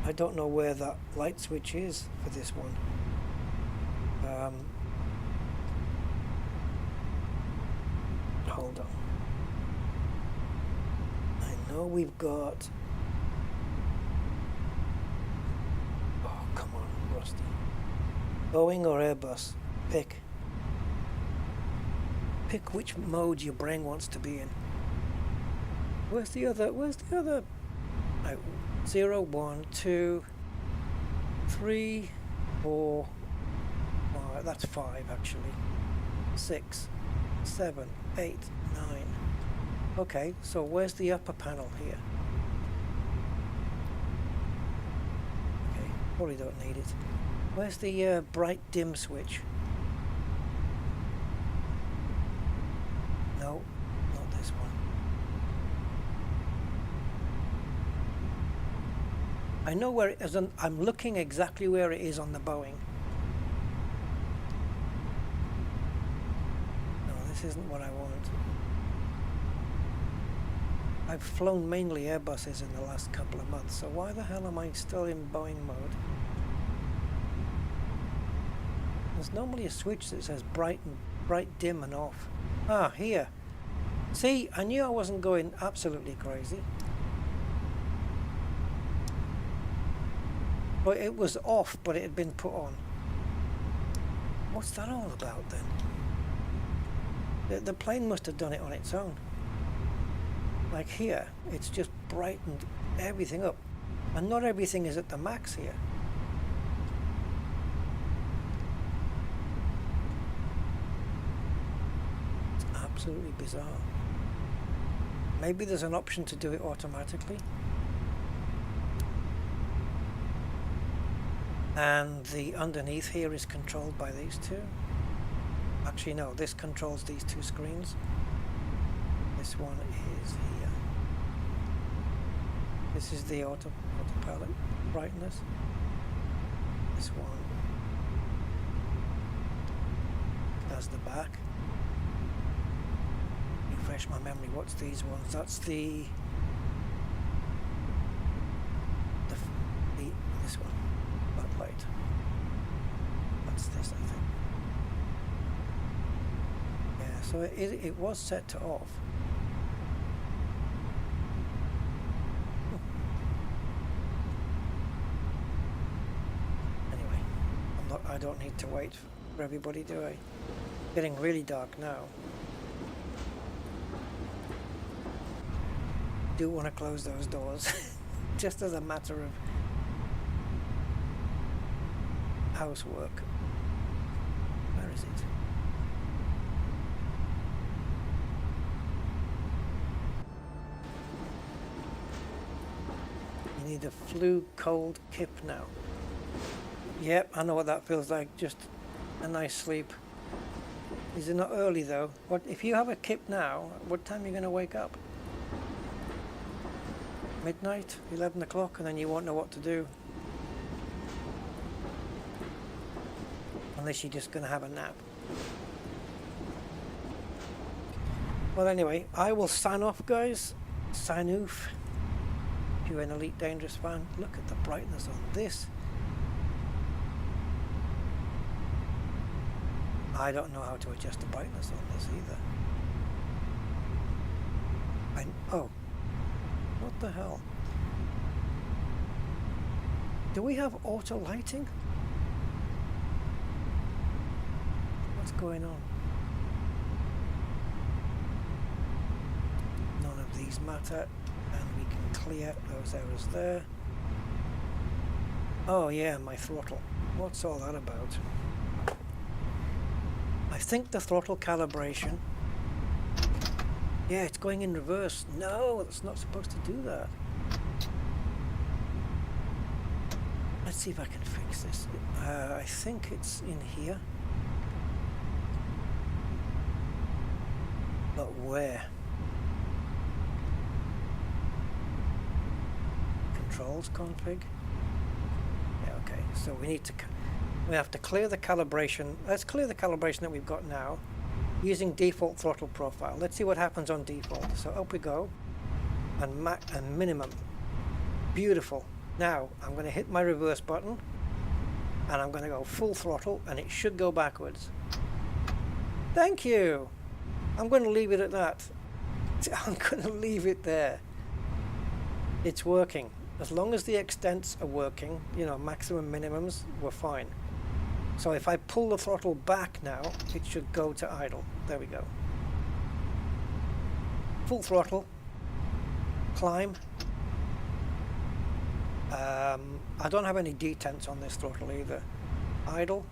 I don't know where that light switch is for this one. Hold on. I know we've got... Oh, come on, Rusty. Boeing or Airbus? Pick. Pick which mode your brain wants to be in. Where's the other? Oh, 0, 1, 2, 3, 4. Oh, that's 5 actually. 6. 7, 8, 9. Okay, so where's the upper panel here? Okay, probably don't need it. Where's the bright dim switch? No, not this one. I know where it is. I'm looking exactly where it is on the Boeing. No, this isn't what I want. I've flown mainly Airbuses in the last couple of months, so why the hell am I still in Boeing mode? There's normally a switch that says bright, dim and off. Ah, here. See, I knew I wasn't going absolutely crazy. But it was off, but it had been put on. What's that all about then? The plane must have done it on its own. Like here, it's just brightened everything up. And not everything is at the max here. It's absolutely bizarre. Maybe there's an option to do it automatically. And the underneath here is controlled by these two. Actually no, this controls these two screens. This one is here. This is the autopilot brightness. This one has the back. Refresh my memory, what's these ones? That's this one. Backlight. That's this, I think. Yeah, so it was set to off. Anyway, I don't need to wait for everybody, do I? Getting really dark now. Do want to close those doors, just as a matter of housework. Where is it? You need a flu cold kip now. Yep, I know what that feels like. Just a nice sleep. Is it not early though? What if you have a kip now? What time are you going to wake up? Midnight, 11 o'clock, and then you won't know what to do. Unless you're just going to have a nap. Well, anyway, I will sign off, guys. Sign off. If you're an Elite Dangerous fan, look at the brightness on this. I don't know how to adjust the brightness on this either. Oh, what the hell? Do we have auto lighting? What's going on? None of these matter, and we can clear those errors there. Oh yeah, my throttle. What's all that about? I think the throttle calibration. Yeah, it's going in reverse. No, it's not supposed to do that. Let's see if I can fix this. I think it's in here. But where? Controls config. Yeah, okay. So we have to clear the calibration. Let's clear the calibration that we've got now using default throttle profile. Let's see what happens on default. So up we go, and minimum. Beautiful. Now I'm going to hit my reverse button, and I'm going to go full throttle, and it should go backwards. Thank you. I'm going to leave it at that. I'm going to leave it there. It's working. As long as the extents are working, you know, maximum minimums, we're fine. So if I pull the throttle back now, it should go to idle. There we go. Full throttle. Climb. I don't have any detents on this throttle either. Idle.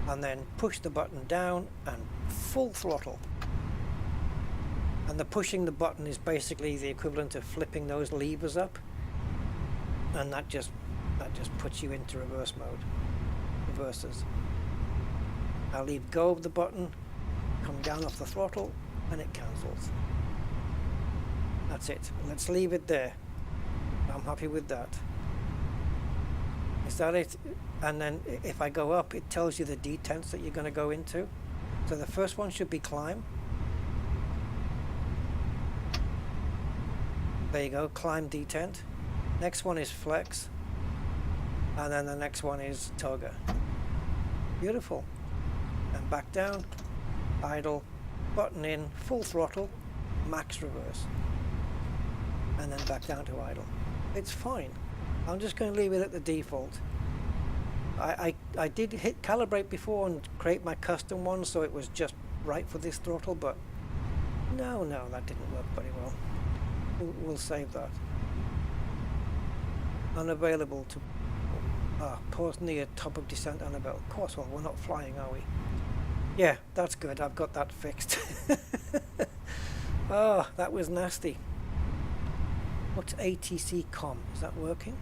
and then push the button down and full throttle. And the pushing the button is basically the equivalent of flipping those levers up, and that just puts you into reverse mode. Reverses. I leave go of the button, come down off the throttle, and it cancels. That's it. Let's leave it there. I'm happy with that. Is that it? And then if I go up, it tells you the detents that you're going to go into. So the first one should be climb. There you go, climb detent. Next one is flex. And then the next one is toggle. Beautiful. And back down, idle, button in, full throttle, max reverse. And then back down to idle. It's fine. I'm just going to leave it at the default. I did hit calibrate before and create my custom one so it was just right for this throttle, but no, that didn't work very well. We'll save that. Unavailable to pause near top of descent unavailable. Of course, well, we're not flying, are we? Yeah, that's good. I've got that fixed. Oh, that was nasty. What's ATC com? Is that working?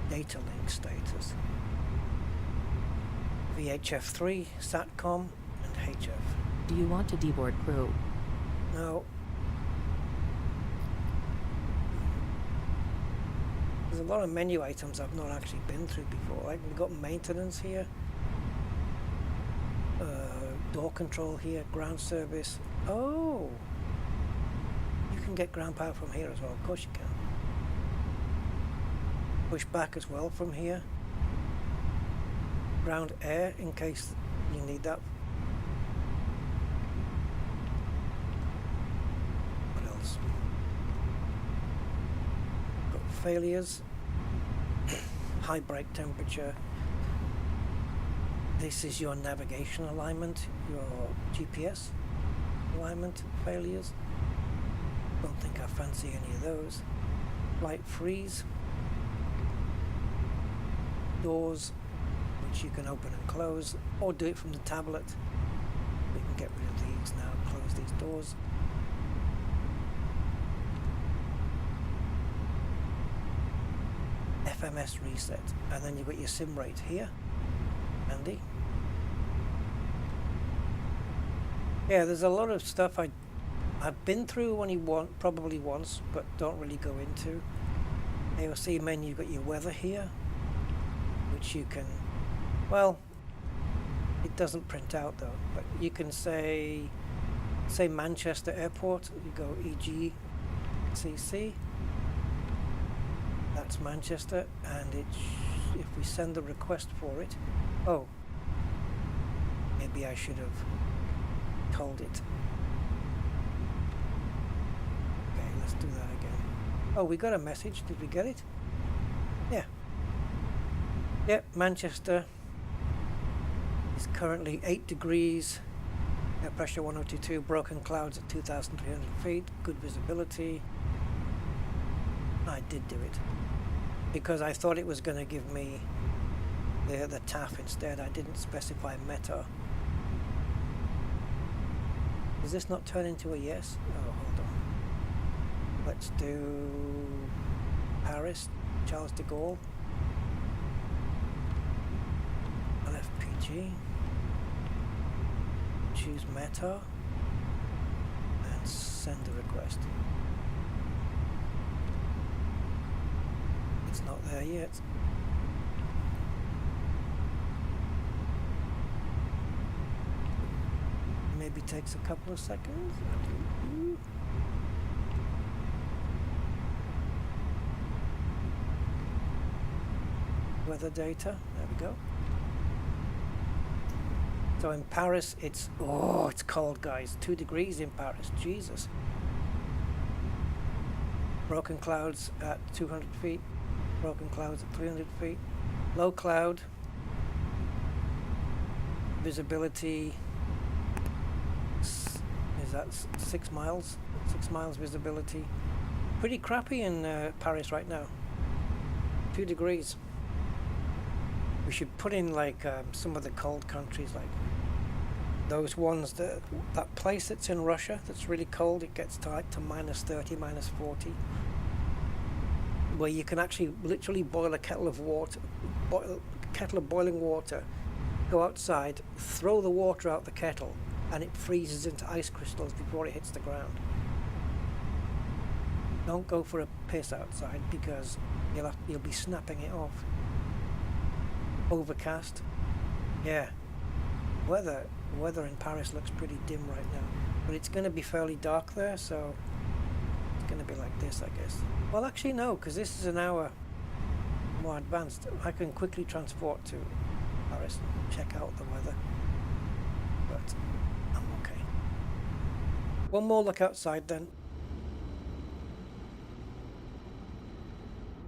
Data link status. VHF3, SATCOM, and HF. Do you want to deboard crew? No. There's a lot of menu items I've not actually been through before. Like we've got maintenance here, door control here, ground service. Oh, you can get ground power from here as well. Of course you can. Push back as well from here. Ground air in case you need that. What else? Got failures. High brake temperature. This is your navigation alignment, your GPS alignment failures. Don't think I fancy any of those. Light freeze. Doors, which you can open and close, or do it from the tablet. We can get rid of these now, close these doors. FMS reset, and then you've got your sim rate here. Handy. Yeah, there's a lot of stuff I've been through probably once, but don't really go into. AOC menu, you've got your weather here, which you can, well, it doesn't print out though, but you can say Manchester Airport, you go EGCC, that's Manchester, and if we send the request for it, oh, maybe I should have told it. Okay, let's do that again. Oh, we got a message, did we get it? Yeah. Yep, Manchester is currently 8 degrees, air pressure 102, broken clouds at 2,300 feet, good visibility. I did do it because I thought it was going to give me the TAF instead. I didn't specify meta. Does this not turn into a yes? Oh, hold on. Let's do Paris, Charles de Gaulle. LFPG, choose meta, and send a request. It's not there yet. Maybe takes a couple of seconds. Weather data, there we go. So in Paris, it's cold, guys. 2 degrees in Paris, Jesus. Broken clouds at 200 feet, broken clouds at 300 feet. Low cloud, visibility, is that 6 miles? 6 miles visibility. Pretty crappy in Paris right now. 2 degrees. We should put in like some of the cold countries, like those ones that place that's in Russia that's really cold. It gets to like to -30, -40, where you can actually literally boil a kettle of water, kettle of boiling water, go outside, throw the water out the kettle, and it freezes into ice crystals before it hits the ground. Don't go for a piss outside because you'll be snapping it off. Overcast. Yeah. Weather in Paris looks pretty dim right now, but it's going to be fairly dark there, so it's going to be like this, I guess. Well, actually no, because this is an hour more advanced. I can quickly transport to Paris and check out the weather, but I'm okay. One more look outside then.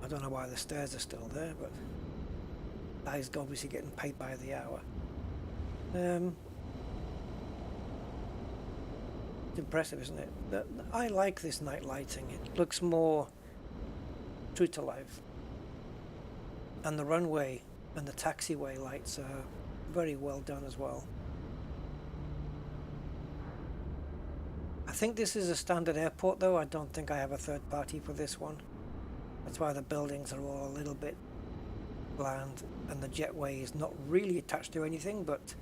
I don't know why the stairs are still there, but guy's obviously getting paid by the hour. It's impressive, isn't it? I like this night lighting. It looks more true to life. And the runway and the taxiway lights are very well done as well. I think this is a standard airport though. I don't think I have a third party for this one. That's why the buildings are all a little bit bland and the jetway is not really attached to anything, but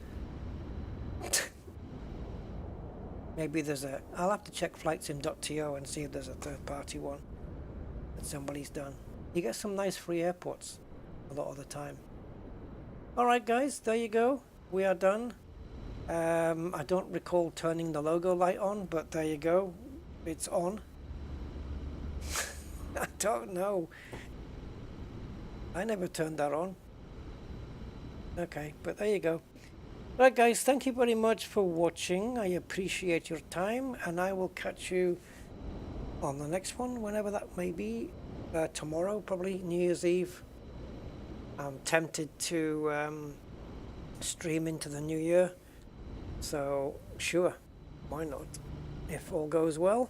maybe there's a... I'll have to check flightsim.to and see if there's a third party one that somebody's done. You get some nice free airports a lot of the time. Alright guys, there you go. We are done. I don't recall turning the logo light on, but there you go. It's on. I don't know. I never turned that on. Okay, but there you go. Right guys, thank you very much for watching. I appreciate your time, and I will catch you on the next one, whenever that may be. Tomorrow, probably New Year's Eve. I'm tempted to stream into the new year, so sure, why not? If all goes well,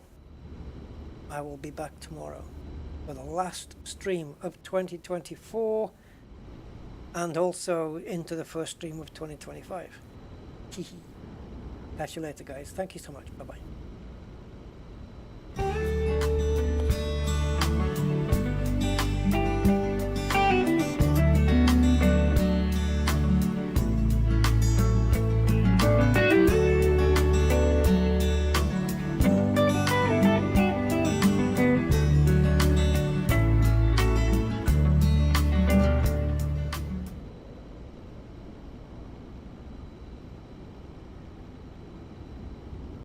I will be back tomorrow for the last stream of 2024 and also into the first stream of 2025. Catch you later guys. Thank you so much. Bye bye.